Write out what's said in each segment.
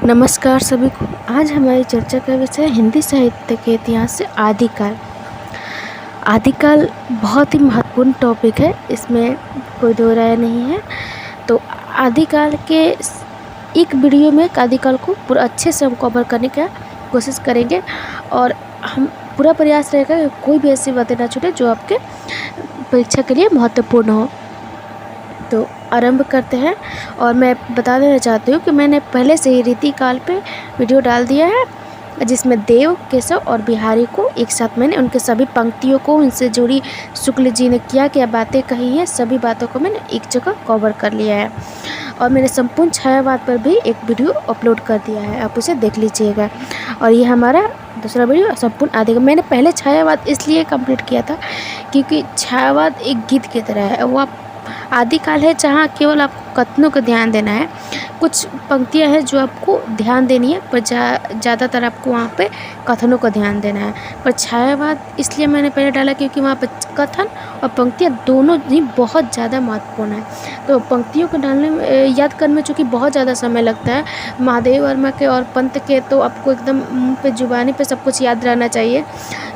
नमस्कार सभी को। आज हमारी चर्चा का विषय है हिंदी साहित्य के इतिहास से आदिकाल। आदिकाल बहुत ही महत्वपूर्ण टॉपिक है, इसमें कोई दो राय नहीं है। तो आदिकाल के एक वीडियो में आदिकाल को पूरा अच्छे से हम कवर करने का कोशिश करेंगे और हम पूरा प्रयास रहेगा कि कोई भी ऐसी बातें ना छूटे जो आपके परीक्षा के लिए महत्वपूर्ण हो। तो आरंभ करते हैं। और मैं बता देना चाहती हूँ कि मैंने पहले से ही रीतिकाल पे वीडियो डाल दिया है, जिसमें देव, केशव और बिहारी को एक साथ मैंने उनके सभी पंक्तियों को, उनसे जुड़ी शुक्ल जी ने क्या बातें कही हैं, सभी बातों को मैंने एक जगह कवर कर लिया है। और मैंने संपूर्ण छायावाद पर भी एक वीडियो अपलोड कर दिया है, आप उसे देख लीजिएगा। और ये हमारा दूसरा वीडियो संपूर्ण आदि। मैंने पहले छायावाद इसलिए कंप्लीट किया था क्योंकि छायावाद एक गीत की तरह है। वो आप आदिकाल है जहाँ केवल आपको कथनों को ध्यान देना है, कुछ पंक्तियाँ हैं जो आपको ध्यान देनी है, पर ज़्यादातर आपको वहाँ पे कथनों को ध्यान देना है। पर छायावाद इसलिए मैंने पहले डाला क्योंकि वहाँ पर कथन और पंक्तियाँ दोनों ही बहुत ज़्यादा महत्वपूर्ण है। तो पंक्तियों को डालने में, याद करने में चूँकि बहुत ज़्यादा समय लगता है, महादेव वर्मा के और पंत के तो आपको एकदम मुँह पे जुबानी पे सब कुछ याद रहना चाहिए।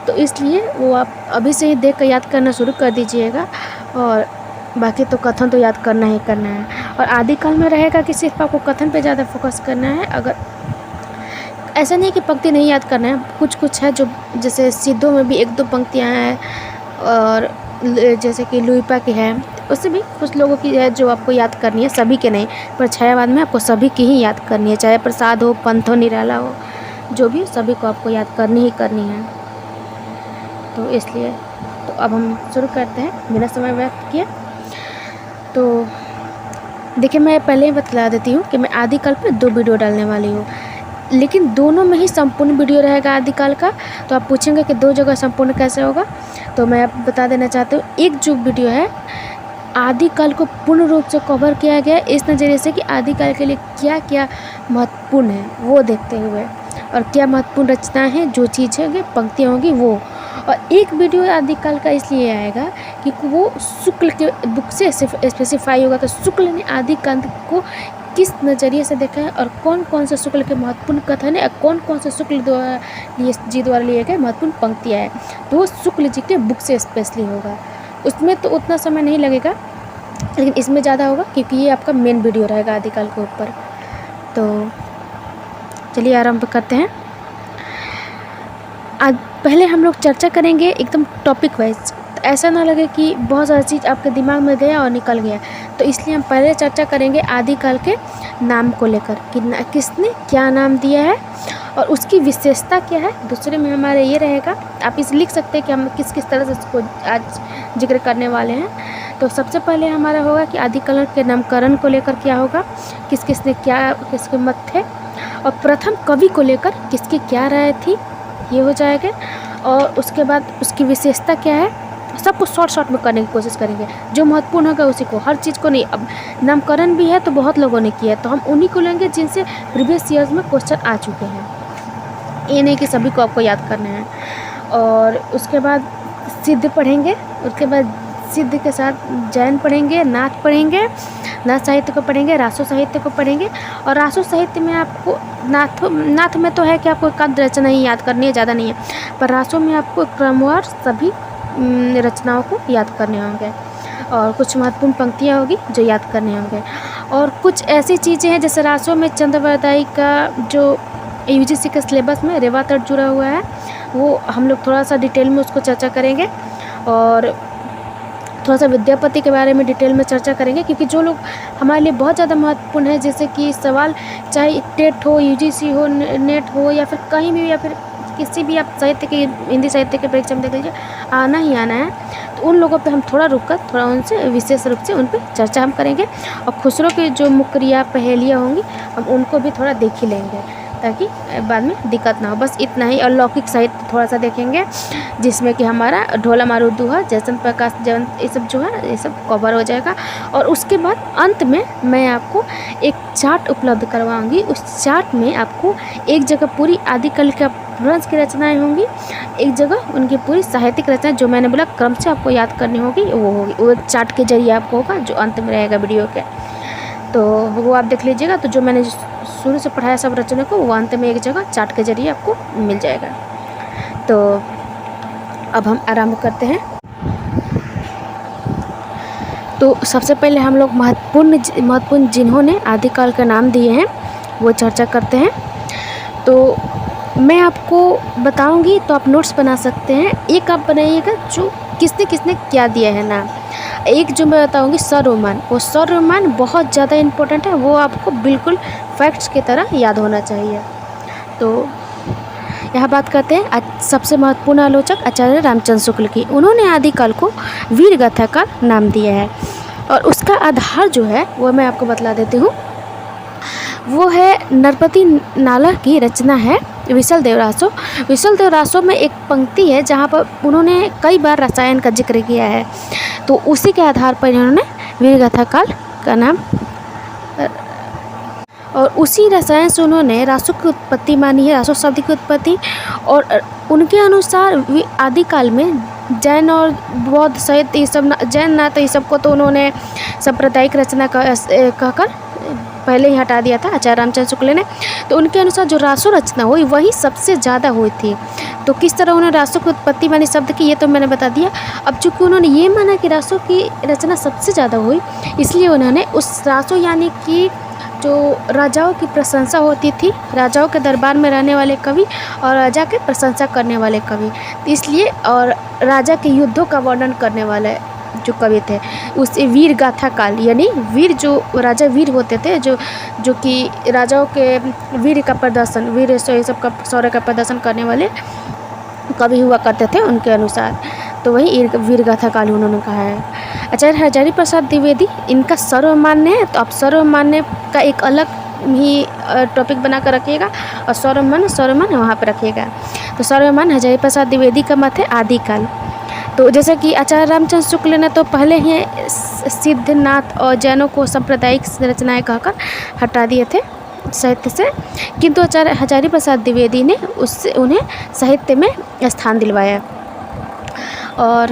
तो इसलिए वो आप अभी से ही देख कर याद करना शुरू कर दीजिएगा, और बाकी तो कथन तो याद करना ही करना है। और आदिकाल में रहेगा कि सिर्फ आपको कथन पे ज़्यादा फोकस करना है। अगर ऐसा नहीं कि पंक्ति नहीं याद करना है, कुछ है जो जैसे सिद्धों में भी एक दो पंक्तियाँ हैं, और जैसे कि लुइपा की है, उससे भी कुछ लोगों की है जो आपको याद करनी है, सभी के नहीं। पर छायावाद में आपको सभी की ही याद करनी है, चाहे प्रसाद हो, पंथ हो, निराला हो, जो भी, सभी को आपको याद करनी ही करनी है। तो इसलिए तो अब हम शुरू करते हैं बिना समय व्यर्थ किए। तो देखिए, मैं पहले ही बतला देती हूँ कि मैं आदिकाल पे 2 वीडियो डालने वाली हूँ, लेकिन दोनों में ही संपूर्ण वीडियो रहेगा आदिकाल का। तो आप पूछेंगे कि 2 जगह संपूर्ण कैसे होगा, तो मैं आप बता देना चाहती हूँ। एक जो वीडियो है आदिकाल को पूर्ण रूप से कवर किया गया इस नज़रिए से कि आदिकाल के लिए क्या क्या महत्वपूर्ण है वो देखते हुए, और क्या महत्वपूर्ण रचनाएँ हैं, जो चीज़ें होंगी, पंक्तियाँ होंगी वो। और एक वीडियो आदिकाल का इसलिए आएगा कि वो शुक्ल के बुक से स्पेसिफाई होगा कि शुक्ल ने आदिकाल को किस नज़रिए से देखा है, और कौन कौन से शुक्ल के महत्वपूर्ण कथन है, और कौन कौन से शुक्ल जी द्वारा लिए गए महत्वपूर्ण पंक्तियाँ हैं। तो वो शुक्ल जी के बुक से स्पेशली होगा। उसमें तो उतना समय नहीं लगेगा, लेकिन इसमें ज़्यादा होगा क्योंकि ये आपका मेन वीडियो रहेगा आदिकाल के ऊपर। तो चलिए आरंभ करते हैं। आज पहले हम लोग चर्चा करेंगे एकदम टॉपिक वाइज, ऐसा ना लगे कि बहुत सारी चीज़ आपके दिमाग में गया और निकल गया। तो इसलिए हम पहले चर्चा करेंगे आदिकाल के नाम को लेकर कि किसने क्या नाम दिया है और उसकी विशेषता क्या है। दूसरे में हमारे ये रहेगा, आप इसे लिख सकते हैं कि हम किस किस तरह से इसको आज जिक्र करने वाले हैं। तो सबसे पहले हमारा होगा कि आदिकाल के नामकरण को लेकर क्या होगा, किस किसने क्या, किसके मत थे, और प्रथम कवि को लेकर किसकी क्या राय थी, ये हो जाएगा। और उसके बाद उसकी विशेषता क्या है, सब कुछ शॉर्ट में करने की कोशिश करेंगे, जो महत्वपूर्ण होगा उसी को, हर चीज़ को नहीं। अब नामकरण भी है तो बहुत लोगों ने किया है, तो हम उन्हीं को लेंगे जिनसे प्रीवियस ईयर्स में क्वेश्चन आ चुके हैं, ये नहीं कि सभी को आपको याद करना है। और उसके बाद सिद्ध पढ़ेंगे, उसके बाद सिद्ध के साथ जैन पढ़ेंगे, नाथ पढ़ेंगे, नाथ साहित्य को पढ़ेंगे, रासो साहित्य को पढ़ेंगे। और रासो साहित्य में आपको नाथ में तो है कि आपको एकांत रचना ही याद करनी है, ज़्यादा नहीं है, पर रासो में आपको क्रमवार सभी रचनाओं को याद करने होंगे, और कुछ महत्वपूर्ण पंक्तियाँ होगी जो याद करने होंगे। और कुछ ऐसी चीज़ें हैं जैसे रासो में चंद्रवरदाई का जो यूजीसी के सिलेबस में रेवा तट जुड़ा हुआ है, वो हम लोग थोड़ा सा डिटेल में उसको चर्चा करेंगे, और थोड़ा सा विद्यापति के बारे में डिटेल में चर्चा करेंगे, क्योंकि जो लोग हमारे लिए बहुत ज़्यादा महत्वपूर्ण है, जैसे कि सवाल चाहे टेट हो, यूजीसी हो, नेट हो, या फिर कहीं भी, या फिर किसी भी आप साहित्य के, हिंदी साहित्य के परीक्षा में देख लीजिए, आना ही आना है। तो उन लोगों पे हम थोड़ा रुककर थोड़ा उनसे विशेष रूप से उन पे चर्चा हम करेंगे, और खुसरो की जो मुकरिया पहेलियाँ होंगी हम उनको भी थोड़ा देख ही लेंगे, ताकि बाद में दिक्कत ना हो। बस इतना ही। और लौकिक साहित्य थोड़ा सा देखेंगे, जिसमें कि हमारा ढोला मारू दुहा, जयसन प्रकाश जयंत, ये सब जो है ये सब कवर हो जाएगा। और उसके बाद अंत में मैं आपको एक चार्ट उपलब्ध करवाऊंगी। उस चार्ट में आपको एक जगह पूरी आदिकाल का वंश की रचनाएं होंगी, एक जगह उनकी पूरी साहित्यिक रचना जो मैंने बोला क्रम से आपको याद करनी होगी वो होगी, वो चार्ट के जरिए आपको होगा, जो अंत में रहेगा वीडियो के। तो वो आप देख लीजिएगा। तो जो मैंने शुरू से पढ़ाया सब रचना को, वो अंत में एक जगह चार्ट के जरिए आपको मिल जाएगा। तो अब हम आरंभ करते हैं। तो सबसे पहले हम लोग महत्वपूर्ण जिन्होंने आदिकाल का नाम दिए हैं वो चर्चा करते हैं। तो मैं आपको बताऊंगी, तो आप नोट्स बना सकते हैं। एक आप बनाइएगा जो किसने किसने क्या दिया है नाम। एक जो मैं बताऊंगी सौरमान, वो सौरमान बहुत ज़्यादा इम्पोर्टेंट है, वो आपको बिल्कुल फैक्ट्स की तरह याद होना चाहिए। तो यहाँ बात करते हैं सबसे महत्वपूर्ण आलोचक आचार्य रामचंद्र शुक्ल की। उन्होंने आदिकाल को वीर गाथा का नाम दिया है, और उसका आधार जो है वो मैं आपको बतला देती हूँ। वो है नरपति नाला की रचना है विसल देव रासो। विसल देव रासो में एक पंक्ति है जहाँ पर उन्होंने कई बार रसायन का जिक्र किया है, तो उसी के आधार पर इन्होंने वीर गाथा काल का नाम, और उसी रसायन से उन्होंने रासो की उत्पत्ति मानी है, रासो शब्द की उत्पत्ति। और उनके अनुसार आदिकाल में जैन और बौद्ध सहित ये सब जैन नाथ ये सबको तो उन्होंने सांप्रदायिक रचना कहकर पहले ही हटा दिया था आचार्य रामचंद्र शुक्ल ने। तो उनके अनुसार जो रासो रचना हुई वही सबसे ज़्यादा हुई थी। तो किस तरह उन्होंने रासो की उत्पत्ति मानी शब्द की, ये तो मैंने बता दिया। अब चूँकि उन्होंने ये माना कि रासो की रचना सबसे ज़्यादा हुई, इसलिए उन्होंने उस रासो यानी कि जो राजाओं की प्रशंसा होती थी, राजाओं के दरबार में रहने वाले कवि और राजा के प्रशंसा करने वाले कवि, इसलिए और राजा के युद्धों का वर्णन करने वाले जो कवि थे, उस वीर गाथा काल यानी वीर जो राजा वीर होते थे, जो कि राजाओं के वीर का प्रदर्शन, वीर सब का शौर्य का प्रदर्शन करने वाले कवि हुआ करते थे उनके अनुसार। तो वही वीर गाथा काल उन्होंने कहा है। आचार्य हजारी प्रसाद द्विवेदी, इनका सर्वमान्य है, तो आप सर्वमान्य का एक अलग ही टॉपिक बना कर रखिएगा, और सर्वमान्य वहाँ पर रखिएगा। तो सर्वमान्य हजारी प्रसाद द्विवेदी का मत है आदिकाल। तो जैसे कि आचार्य रामचंद्र शुक्ल ने तो पहले ही सिद्धनाथ और जैनों को सांप्रदायिक रचनाएं कहकर हटा दिए थे साहित्य से, किंतु आचार्य हजारी प्रसाद द्विवेदी ने उससे उन्हें साहित्य में स्थान दिलवाया। और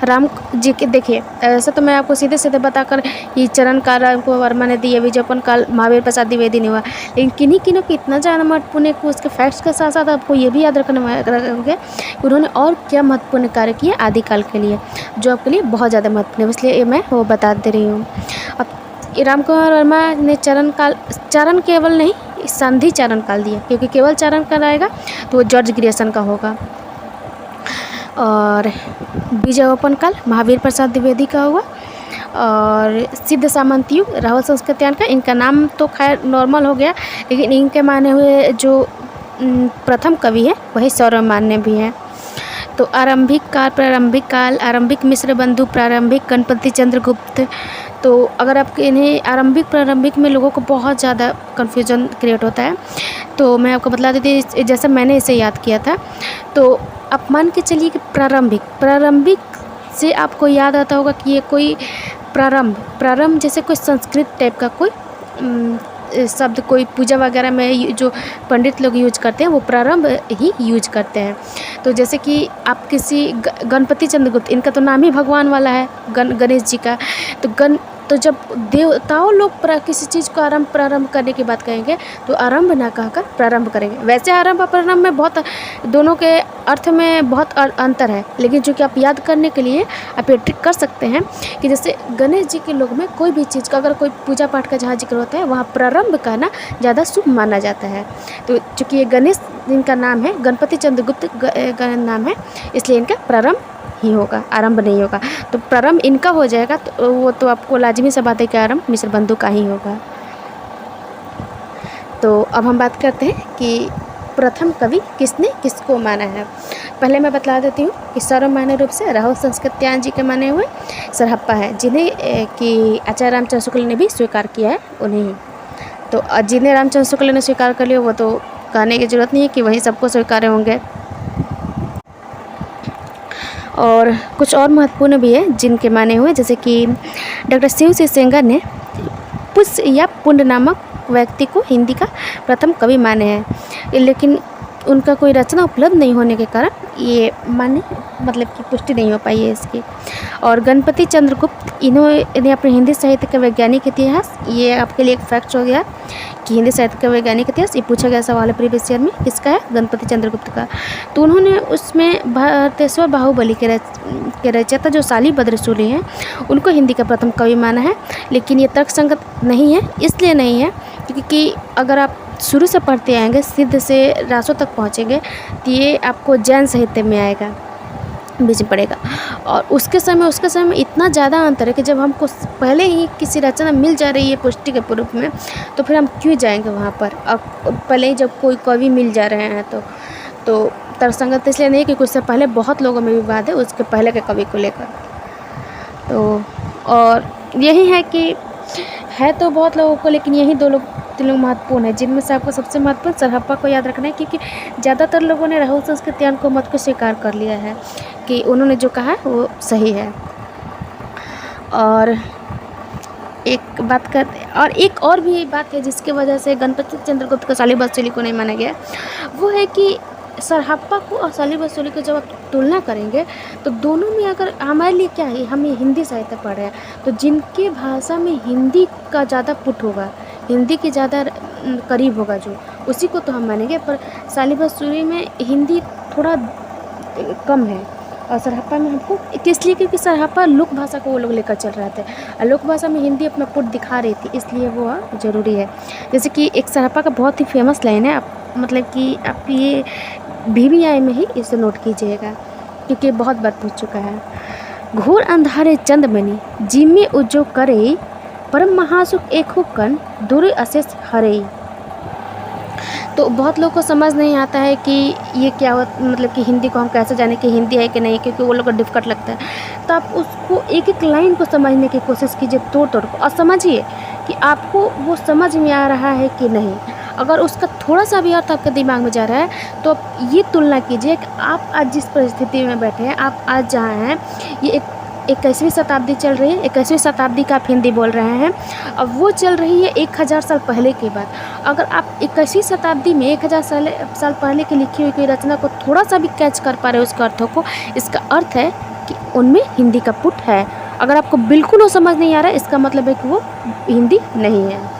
राम जी के देखिए, ऐसा तो मैं आपको सीधे सीधे बताकर ये चरण काल को वर्मा ने दिए, विजयपन काल महावीर प्रसाद द्विवेदी ने हुआ, लेकिन किन्हीं को इतना ज़्यादा महत्वपूर्ण है कि उसके फैक्ट्स के साथ साथ आपको ये भी याद रखोगे कि उन्होंने और क्या महत्वपूर्ण कार्य किए आदिकाल के लिए, जो आपके लिए बहुत ज़्यादा महत्वपूर्ण है, इसलिए मैं वो बता दे रही हूँ। अब राम कुमार वर्मा ने चरण केवल नहीं, संधि चरण काल दिया, क्योंकि केवल चरण काल आएगा तो वो जॉर्ज ग्रियर्सन का होगा। और बीजावापन काल महावीर प्रसाद द्विवेदी का हुआ। और सिद्ध सामंत युग राहुल संस्कृत्यायन का, इनका नाम तो खैर नॉर्मल हो गया, लेकिन इनके माने हुए जो प्रथम कवि है वही सौरमान्य भी हैं। तो आरंभिक काल, प्रारंभिक काल, आरंभिक मिश्र बंधु, प्रारंभिक गणपति चंद्रगुप्त। तो अगर आप इन्हें आरंभिक प्रारंभिक में लोगों को बहुत ज़्यादा कन्फ्यूजन क्रिएट होता है, तो मैं आपको बता देती जैसे मैंने इसे याद किया था। तो आप मान के चलिए कि प्रारंभिक से आपको याद आता होगा कि ये कोई प्रारंभ जैसे कोई संस्कृत टाइप का कोई शब्द, कोई पूजा वगैरह में जो पंडित लोग यूज करते हैं वो प्रारंभ ही यूज करते हैं। तो जैसे कि आप किसी गणपति चंद्रगुप्त, इनका तो नाम ही भगवान वाला है, गणेश जी का। तो जब देवताओं लोग किसी चीज़ को प्रारंभ करने की बात कहेंगे तो आरंभ ना कहकर प्रारंभ करेंगे। वैसे आरंभ और प्रारंभ में बहुत, दोनों के अर्थ में बहुत अंतर है, लेकिन जो कि आप याद करने के लिए आप ये ट्रिक कर सकते हैं कि जैसे गणेश जी के लोग में कोई भी चीज़ का, अगर कोई पूजा पाठ का जहाँ जिक्र होता है वहाँ प्रारंभ करना ज़्यादा शुभ माना जाता है। तो चूँकि ये गणेश जिनका नाम है, गणपति चंद्रगुप्त नाम है, इसलिए इनका प्रारंभ ही होगा, आरंभ नहीं होगा। तो प्रारंभ इनका हो जाएगा, तो वो तो आपको लाजमी सा बात है कि आरंभ मिश्र बंधु का ही होगा। तो अब हम बात करते हैं कि प्रथम कवि किसने किसको माना है। पहले मैं बता देती हूँ कि सर्वमान्य रूप से राहुल संस्कृत्यायन जी के माने हुए सरहप्पा है, जिन्हें कि आचार्य रामचंद्र शुक्ल ने भी स्वीकार किया है उन्हें। तो जिन्हें रामचंद्र शुक्ल ने स्वीकार कर लिया वो तो कहने की जरूरत नहीं है कि वही सबको स्वीकार होंगे। और कुछ और महत्वपूर्ण भी है जिनके माने हुए, जैसे कि डॉक्टर शिव सी सेंगर ने पुष्य या पुंड नामक व्यक्ति को हिंदी का प्रथम कवि माने हैं, लेकिन उनका कोई रचना उपलब्ध नहीं होने के कारण ये माने मतलब कि पुष्टि नहीं हो पाई है इसकी। और गणपति चंद्रगुप्त इन्होंने अपने हिंदी साहित्य का वैज्ञानिक इतिहास, ये आपके लिए एक फैक्ट हो गया कि हिंदी साहित्य का वैज्ञानिक इतिहास, ये पूछा गया सवाल है प्रीवियस ईयर में, किसका है? गणपति चंद्रगुप्त का। तो उन्होंने उसमें भारतेश्वर बाहुबली के रचयिता जो शालिबद्ध रसूली हैं उनको हिंदी का प्रथम कवि माना है। लेकिन ये तर्कसंगत नहीं है, इसलिए नहीं है क्योंकि अगर आप शुरू से पढ़ते आएंगे सिद्ध से रासों तक पहुँचेंगे तो ये आपको जैन साहित्य में आएगा, बीच में पड़ेगा। और उसके समय में इतना ज़्यादा अंतर है कि जब हमको पहले ही किसी रचना मिल जा रही है पुष्टि के रूप में तो फिर हम क्यों जाएंगे वहाँ पर। अब पहले ही जब कोई कवि मिल जा रहे हैं तो तर्कसंगत इसलिए नहीं क्योंकि उससे पहले बहुत लोगों में विवाद है उसके पहले के कवि को लेकर। तो और यही है कि है तो बहुत लोगों को, लेकिन यही तीन लोग महत्वपूर्ण है, जिनमें से आपको सबसे महत्वपूर्ण सरहप्पा को याद रखना है क्योंकि ज़्यादातर लोगों ने राहुल संस्कृत्यायन को मत को स्वीकार कर लिया है कि उन्होंने जो कहा है वो सही है। और एक और भी बात है जिसकी वजह से गणपति चंद्रगुप्त का शालिबद्ध रसूली को नहीं माना गया, वो है कि सरहप्पा को और शालिबद्ध रसूली को जब आप तुलना करेंगे तो दोनों में अगर हमारे लिए क्या है, हम हिंदी साहित्य पढ़ रहे हैं तो जिनके भाषा में हिंदी का ज़्यादा पुट होगा, हिंदी के ज़्यादा करीब होगा जो, उसी को तो हम मानेंगे। पर शालिबद्ध रसूली में हिंदी थोड़ा कम है और सरहप्पा में हमको इसलिए क्योंकि सरहप्पा लोक भाषा को वो लोग लेकर चल रहे थे और लोक भाषा में हिंदी अपना पुट दिखा रही थी, इसलिए वो ज़रूरी है। जैसे कि एक सरहप्पा का बहुत ही फेमस लाइन है, आप मतलब कि आप ये VVI में ही इसे नोट कीजिएगा क्योंकि बहुत बार पूछ चुका है। घोर अंधारे चंदमणि जिम्मे उज्जो करे, परम महासुख एक कन दूर अशेष हरे। तो बहुत लोगों को समझ नहीं आता है कि ये क्या हो, मतलब कि हिंदी को हम कैसे जाने कि हिंदी है कि नहीं, क्योंकि वो लोग को डिफ़िकल्ट लगता है। तो आप उसको एक एक लाइन को समझने की कोशिश कीजिए तोड़ तोड़ को, और समझिए कि आपको वो समझ में आ रहा है कि नहीं। अगर उसका थोड़ा सा भी अर्थ आपके दिमाग में जा रहा है तो आप ये तुलना कीजिए कि आप आज जिस परिस्थिति में बैठे हैं, आप आज जहाँ हैं, ये 21वीं शताब्दी चल रही है, 21वीं शताब्दी का आप हिंदी बोल रहे हैं, अब वो चल रही है 1000 साल पहले की बात। अगर आप 21वीं शताब्दी में 1000 साल पहले की लिखी हुई कोई रचना को थोड़ा सा भी कैच कर पा रहे हो उसके अर्थों को, इसका अर्थ है कि उनमें हिंदी का पुट है। अगर आपको बिल्कुल वो समझ नहीं आ रहा है, इसका मतलब है कि वो हिंदी नहीं है।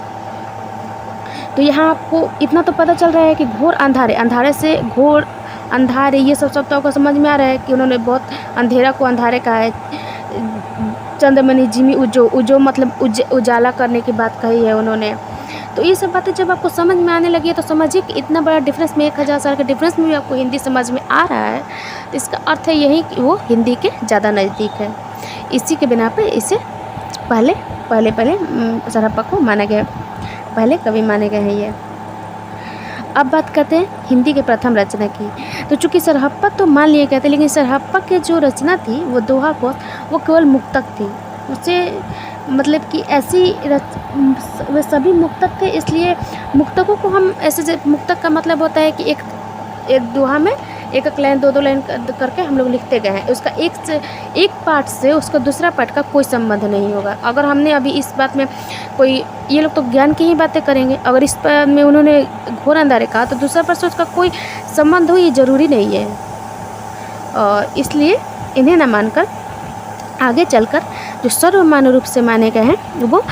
तो यहाँ आपको इतना तो पता चल रहा है कि घोर अंधारे, अंधारे से घोर अंधारे, ये सब शब्दों को समझ में आ रहा है कि उन्होंने बहुत अंधेरा को अंधारे कहा है। चंद्रमणि जिमी उजो मतलब उजाला करने की बात कही है उन्होंने। तो ये सब बातें जब आपको समझ में आने लगी है तो समझिए कि इतना बड़ा डिफरेंस में 1000 साल के डिफरेंस में भी आपको हिंदी समझ में आ रहा है, तो इसका अर्थ है यही कि वो हिंदी के ज़्यादा नज़दीक है। इसी के बिना पे इसे पहले सरहप्पा को माना गया, पहले कवि माने गए हैं ये। अब बात करते हैं हिंदी के प्रथम रचना की। तो चूँकि सरहप्पा तो मान लिए गए थे, लेकिन सरहप्पा के जो रचना थी वो दोहा कोश, वो केवल मुक्तक थी। उसे मतलब कि ऐसी वे सभी मुक्तक थे, इसलिए मुक्तकों को हम ऐसे, मुक्तक का मतलब होता है कि एक दोहा में एक लाइन दो लाइन करके हम लोग लिखते गए हैं, उसका एक पार्ट से उसका दूसरा पार्ट का कोई संबंध नहीं होगा। अगर हमने अभी इस बात में कोई, ये लोग तो ज्ञान की ही बातें करेंगे, अगर इस पर में उन्होंने घोर अंधारे कहा तो दूसरा पार्ट से उसका कोई संबंध हो ये ज़रूरी नहीं है। और इसलिए इन्हें न मानकर आगे चलकर जो सर्वमान्य रूप से माने गए हैं वो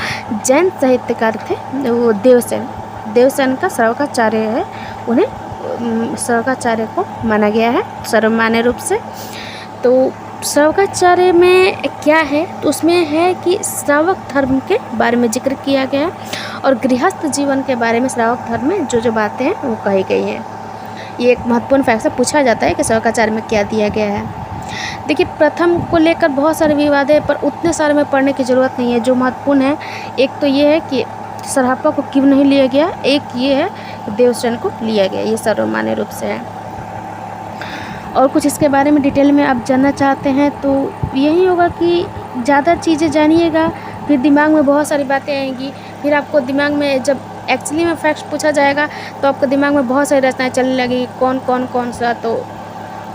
जैन साहित्यकार थे, वो देवसेन का श्रवकाचार्य है, उन्हें श्रवकाचार्य को माना गया है सर्वमान्य रूप से। तो श्रवकाचार्य में क्या है, तो उसमें है कि श्रावक धर्म के बारे में जिक्र किया गया है और गृहस्थ जीवन के बारे में श्रावक धर्म में जो बातें हैं वो कही गई हैं। ये एक महत्वपूर्ण फैक्ट पूछा जाता है कि श्रवकाचार्य में क्या दिया गया है। देखिए, प्रथम को लेकर बहुत सारे विवाद है, पर उतने सारे में पढ़ने की ज़रूरत नहीं है। जो महत्वपूर्ण है, एक तो ये है कि सरहप्पा को क्यों नहीं लिया गया, एक ये है कि देवसेन को लिया गया, ये सर्वमान्य रूप से है। और कुछ इसके बारे में डिटेल में आप जानना चाहते हैं तो यही होगा कि ज़्यादा चीज़ें जानिएगा, फिर दिमाग में बहुत सारी बातें आएंगी, फिर आपको दिमाग में जब एक्चुअली में फैक्ट्स पूछा जाएगा तो आपको दिमाग में बहुत सारी रचनाएँ चलने लगेगी, कौन सा, तो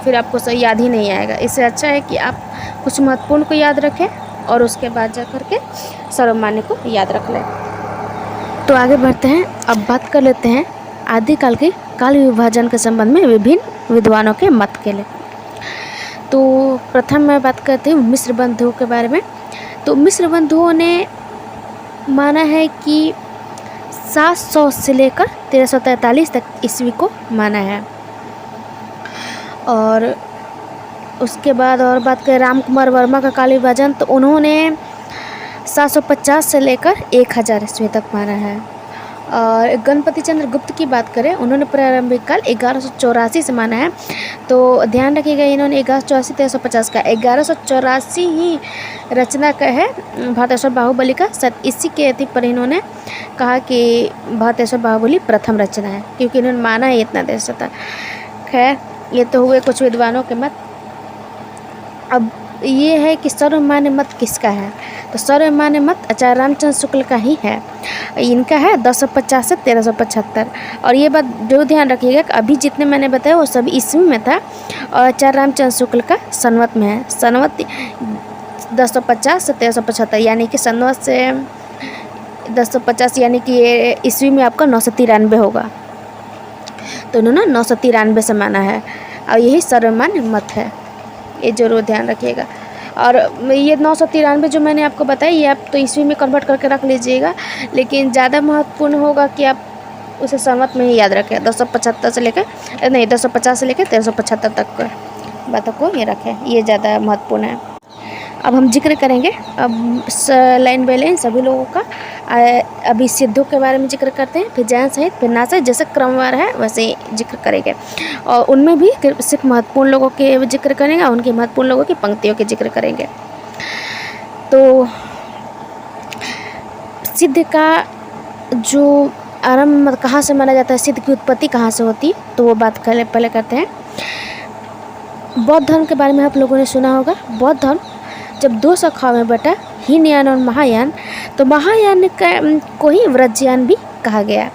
फिर आपको सही याद ही नहीं आएगा। इससे अच्छा है कि आप कुछ महत्वपूर्ण को याद रखें और उसके बाद जा कर के सर्वमान्य को याद रख लें। तो आगे बढ़ते हैं, अब बात कर लेते हैं आदिकाल के काल विभाजन के संबंध में विभिन्न विद्वानों के मत के लिए। तो प्रथम मैं बात करती हूँ मिस्र बंधुओं के बारे में। तो मिस्र बंधुओं ने माना है कि 700 से लेकर 1343 तक ईस्वी को माना है। और उसके बाद और बात करें राम कुमार वर्मा का काल विभाजन, तो उन्होंने 750 से लेकर 1000 ईस्वी तक माना है। और गणपति चंद्र गुप्त की बात करें, उन्होंने प्रारंभिक काल 1184 से माना है। तो ध्यान रखिएगा, इन्होंने 1184 1350 का 1184 ही रचना का है भारतेश्वर बाहुबली का। इसी के अति पर इन्होंने कहा कि भारतेश्वर बाहुबली प्रथम रचना है, क्योंकि इन्होंने माना है इतना देश था। खैर, ये तो हुए कुछ विद्वानों के मत। अब ये है कि सर्वमान्य मत किसका है। तो सर्वमान्य मत आचार्य रामचंद्र शुक्ल का ही है। इनका है 1050 से 1375। और ये बात जो ध्यान रखिएगा कि अभी जितने मैंने बताया वो सभी ईस्वी में था, और आचार्य रामचंद्र शुक्ल का संवत में है। संवत 1050 से 1375, यानी कि संवत से 1050, यानी कि ये ईस्वी में आपका 993 होगा। तो इन्होंने 993 से माना है, और यही सर्वमान्य मत है, ये जरूर ध्यान रखिएगा। और ये 993 जो मैंने आपको बताया, ये आप तो ईस्वी में कन्वर्ट करके रख लीजिएगा, लेकिन ज़्यादा महत्वपूर्ण होगा कि आप उसे संवत में ही याद रखें। 275 से लेकर 250 से लेकर 1375 तक बातों को ये रखें, ये ज़्यादा महत्वपूर्ण है। अब हम जिक्र करेंगे अब लाइन बाय लाइन सभी लोगों का। अभी सिद्धों के बारे में जिक्र करते हैं, फिर जैन सहित, फिर नासक, जैसे क्रमवार है वैसे जिक्र करेंगे। और उनमें भी सिर्फ महत्वपूर्ण लोगों के जिक्र करेंगे, और उनके महत्वपूर्ण लोगों की पंक्तियों के जिक्र करेंगे। तो सिद्ध का जो आरंभ कहाँ से माना जाता है, सिद्ध की उत्पत्ति कहाँ से होती, तो वो बात पहले करते हैं। बौद्ध धर्म के बारे में आप लोगों ने सुना होगा। बौद्ध धर्म जब 2 शाखाओं में बटा, हीनयान और महायान, तो महायान को ही व्रजयान भी कहा गया।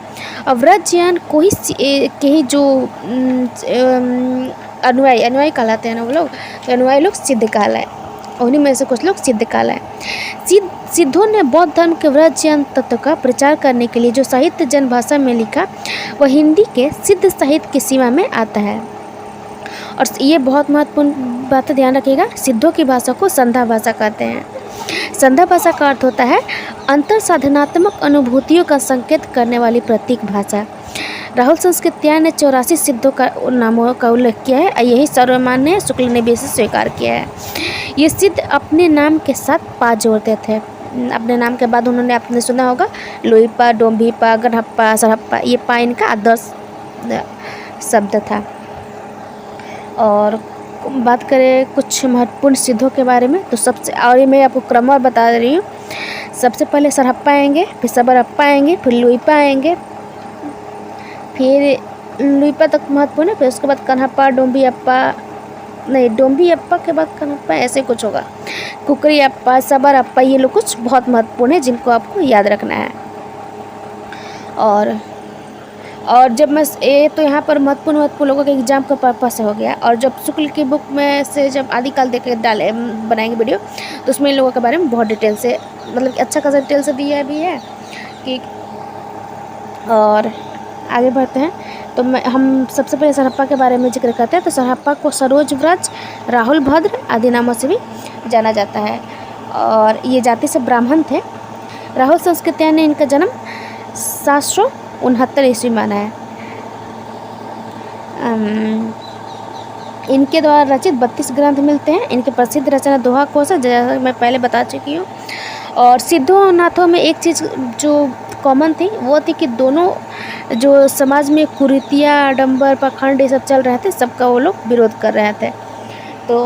और व्रजयान को ही के ही जो अनुयायी कहलाते हैं ना वो लोग, तो अनुयायी लोग सिद्ध कहलाए, उन्हीं में से कुछ लोग सिद्ध कहलाए। सिद्धों ने बौद्ध धर्म के व्रजयान तत्व का प्रचार करने के लिए जो साहित्य जन भाषा में लिखा, वह हिंदी के सिद्ध साहित्य की सीमा में आता है। और ये बहुत महत्वपूर्ण बात ध्यान रखिएगा, सिद्धों की भाषा को संध्या भाषा कहते हैं। संध्या भाषा का अर्थ होता है अंतर साधनात्मक अनुभूतियों का संकेत करने वाली प्रतीक भाषा। राहुल संस्कृत्यायन ने 84 सिद्धों का नामों का उल्लेख किया है, और यही सर्वमान्य शुक्ल ने भी इसे स्वीकार किया है। ये सिद्ध अपने नाम के साथ पा जोड़ते थे। अपने नाम के बाद उन्होंने, आपने सुना होगा, लोईपा, डोम्भीपा, गढ़प्पा, सरहप्पा, ये पा इनका आदर्श शब्द था। और बात करें कुछ महत्वपूर्ण सिद्धों के बारे में, तो सबसे, और ये मैं आपको क्रमवार बता रही हूँ। सबसे पहले सरहप्पा आएंगे, फिर सबरप्पा आएंगे, फिर लुईपा आएंगे, फिर लुईपा तक महत्वपूर्ण है, फिर उसके बाद कन्हप्पा, डोम्भियप्पा, नहीं डोम्भियप्पा के बाद कन्हप्पा, ऐसे कुछ होगा, कुकरियप्पा, सबरप्पा, ये लोग कुछ बहुत महत्वपूर्ण है जिनको आपको याद रखना है। और जब मैं ये तो यहाँ पर महत्वपूर्ण लोगों के एग्जाम का पर्पस से हो गया। और जब शुक्ल की बुक में से जब आदिकाल देख के बनाएंगे वीडियो, तो उसमें इन लोगों के बारे में बहुत डिटेल से, मतलब अच्छा खासा डिटेल से दिया भी है कि। और आगे बढ़ते हैं, तो हम सबसे पहले सरहप्पा के बारे में जिक्र करते हैं। तो सरहप्पा को सरोज व्रज, राहुल भद्र आदि नामों से भी जाना जाता है, और ये जाति से ब्राह्मण थे। राहुल संस्कृत्यायन ने इनका जन्म 769 ईस्वी माना है। इनके द्वारा रचित 32 ग्रंथ मिलते हैं। इनके प्रसिद्ध रचना दोहा कोश है, जैसा मैं पहले बता चुकी हूँ। और सिद्धों नाथों में एक चीज़ जो कॉमन थी, वो थी कि दोनों जो समाज में कुरीतियाँ, आडंबर, पाखंड ये सब चल रहे थे, सबका वो लोग विरोध कर रहे थे। तो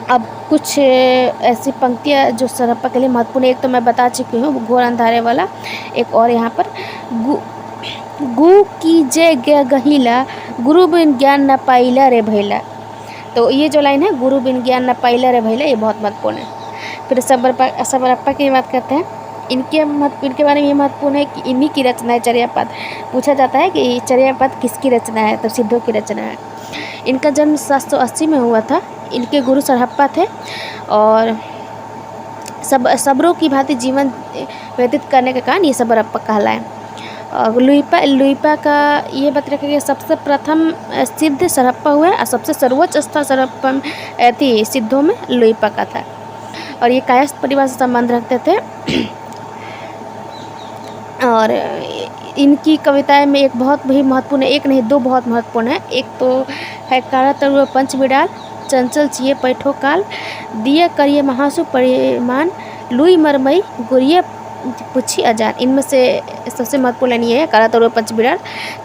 अब कुछ ऐसी पंक्तियाँ जो सरहप्पा के लिए महत्वपूर्ण, एक तो मैं बता चुकी हूँ, घोर अंधारे वाला। एक और यहाँ पर, गु की जय गहिला, गुरु बिन ज्ञान न पाइला रे भैला। तो ये जो लाइन है, गुरु बिन ज्ञान न पाइला रे भैला, ये बहुत महत्वपूर्ण है। फिर सबरप्पा की बात करते हैं। इनके बारे में ये महत्वपूर्ण है कि इन्हीं की रचना है चर्यापद। पूछा जाता है कि चर्यापद किसकी रचना है, तो सिद्धों की रचना है। इनका जन्म 780 में हुआ था। इनके गुरु सरहप्पा थे, और सबरों की भांति जीवन व्यतीत करने के कारण ये सबरप्पा कहलाए। लुइपा का ये बात रखा कि सबसे प्रथम सिद्ध सरहप्पा हुआ है और सबसे सर्वोच्च स्थल सरहप्पा थी सिद्धों में लुइपा का था। और ये कायस्थ परिवार से संबंध रखते थे। और इनकी कविताएं में एक बहुत ही महत्वपूर्ण, एक नहीं दो बहुत महत्वपूर्ण है। एक तो है कारातरुआ पंच बिडाल, चंचल चिये पैठो काल, दिया करिए महासु परिमाण, लुई मरमई गुरिया पूछी अजान। इनमें से सबसे महत्वपूर्ण ये है कारातरुआ पंच बिडाल।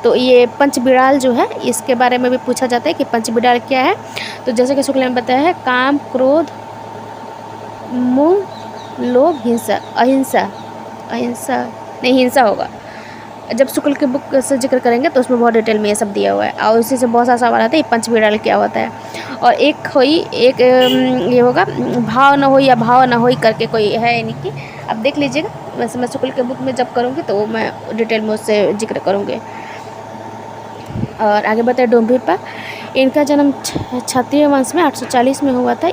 तो ये पंच बिडाल जो है इसके बारे में भी पूछा जाता है कि पंच बिडाल क्या है। तो जैसे कि शुक्ल ने बताया है, काम क्रोध मोह लोभ हिंसा, अहिंसा नहीं हिंसा होगा। जब शुक्ल की बुक से जिक्र करेंगे तो उसमें बहुत डिटेल में ये सब दिया हुआ है और उसी से बहुत सारा सवाल आता है पंच बिडाल क्या होता है। और एक ये होगा भाव न हो या भाव न हो करके कोई है यानी कि अब देख लीजिएगा। वैसे मैं शुक्ल के बुक में जब करूँगी तो वो मैं डिटेल में उससे जिक्र करूँगी। और आगे बताए डोम्भिप्पा, इनका जन्म क्षत्रिय वंश में 840 में हुआ था।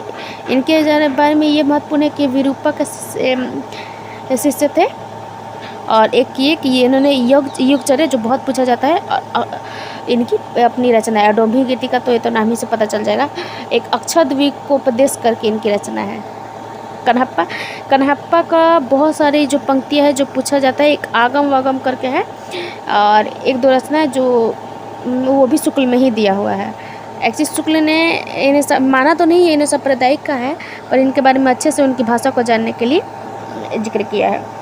इनके बारे में ये महत्वपूर्ण है कि विरूपा के शिष्य थे। और एक ये कि इन्होंने युगचर्या जो बहुत पूछा जाता है और इनकी अपनी रचना है। डोम्भी गीतिका तो ये तो नाम ही से पता चल जाएगा, एक अक्षरद्वीप को उपदेश करके इनकी रचना है। कन्हप्पा का बहुत सारी जो पंक्तियाँ है जो पूछा जाता है, एक आगम वागम करके है और एक दो रचना है जो वो भी शुक्ल में ही दिया हुआ है। एक्चुअली शुक्ल ने इन्हें माना तो नहीं है, इन्हें सांप्रदायिक का है, पर इनके बारे में अच्छे से उनकी भाषा को जानने के लिए जिक्र किया है।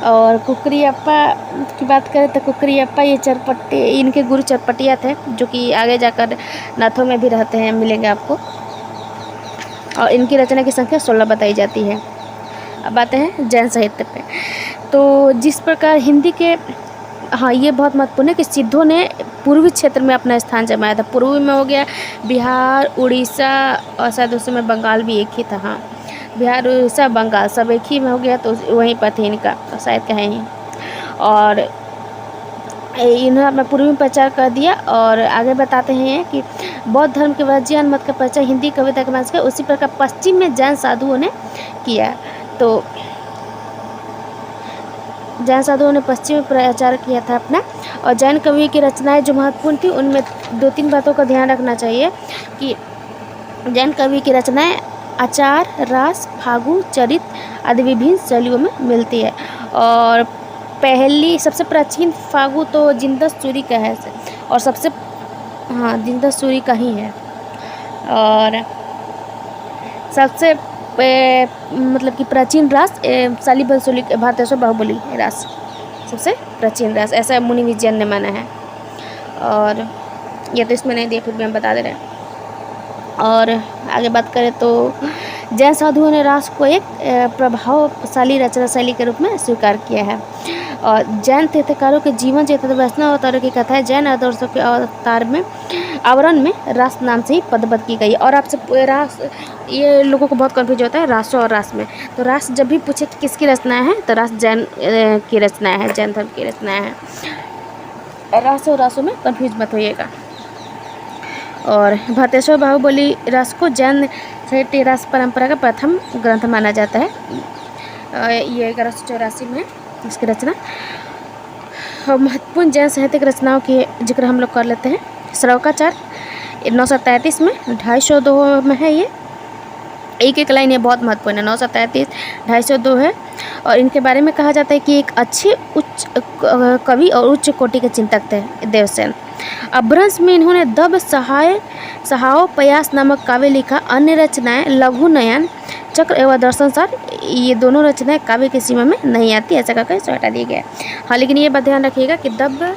और कुकरियप्पा की बात करें तो कुकरियप्पा ये चरपट्टी, इनके गुरु चरपटिया थे जो कि आगे जाकर नाथों में भी रहते हैं, मिलेंगे आपको। और इनकी रचना की संख्या 16 बताई जाती है। अब आते हैं जैन साहित्य पे। तो जिस प्रकार हिंदी के ये बहुत महत्वपूर्ण है कि सिद्धों ने पूर्वी क्षेत्र में अपना स्थान जमाया था। पूर्वी में हो गया बिहार, उड़ीसा और शायद उस समय बंगाल भी एक ही था। हाँ, बिहार, उड़ीसा, बंगाल सब एक ही में हो गया, तो वहीं पर थे इनका शायद कहें ही। और इन्होंने अपना पूर्वी में प्रचार कर दिया। और आगे बताते हैं कि बौद्ध धर्म के वज्रयान मत का प्रचार हिंदी कविता के माध्यम से उसी प्रकार पश्चिम में जैन साधुओं ने किया। तो जैन साधुओं ने पश्चिम में प्रचार किया था अपना। और जैन कवि की रचनाएं जो महत्वपूर्ण थी उनमें 2-3 बातों का ध्यान रखना चाहिए कि जैन कवि की रचनाएं आचार, रास, फागु, चरित आदि विभिन्न शैलियों में मिलती है। और पहली सबसे प्राचीन फागु तो जिंदस सूरी का है और सबसे जिंदस सूरी का ही है। और सबसे मतलब कि प्राचीन रास शाली बंसुली भारतेश्वर बाहुबली रास सबसे प्राचीन रास, ऐसा मुनि विजयन ने माना है। और ये तो इसमें नहीं दिया, फिर भी हम बता दे रहे हैं। और आगे बात करें तो जैन साधुओं ने रास को एक प्रभावशाली रचना शैली के रूप में स्वीकार किया है। और जैन तीर्थकारों के जीवन चरित्र वैष्णव अवतारों की कथा है जैन आदर्शों के अवतार में आवरण में रास नाम से ही पदबद्ध की गई। और आपसे रास, ये लोगों को बहुत कन्फ्यूज होता है रासो और रास में। तो रास जब भी पूछे कि किसकी रचना है तो रास जैन की रचना है, जैन धर्म की रचना है। रासो और रासो में कन्फ्यूज मत होइएगा। और भारतेश्वर बाहुबली रास को जैन साहित्य रास परंपरा का प्रथम ग्रंथ माना जाता है। ये 1184 में इसकी रचना। महत्वपूर्ण जैन साहित्यिक रचनाओं के जिक्र हम लोग कर लेते हैं। श्रवकाचार 933 में, 252 में है। ये एक लाइन ये बहुत महत्वपूर्ण है, 933, 252 है। और इनके बारे में कहा जाता है कि एक अच्छे उच्च कवि और उच्च कोटि के चिंतक थे देवसेन। अपभ्रंश में इन्होंने दब सहाओ पयास नामक काव्य लिखा। अन्य रचनाएं लघु नयन, चक्र एवं दर्शन सार, ये दोनों रचनाएं काव्य की सीमा में नहीं आती, ऐसा करके इसे हटा दिया गया। हाँ, लेकिन ये बात ध्यान रखिएगा कि दब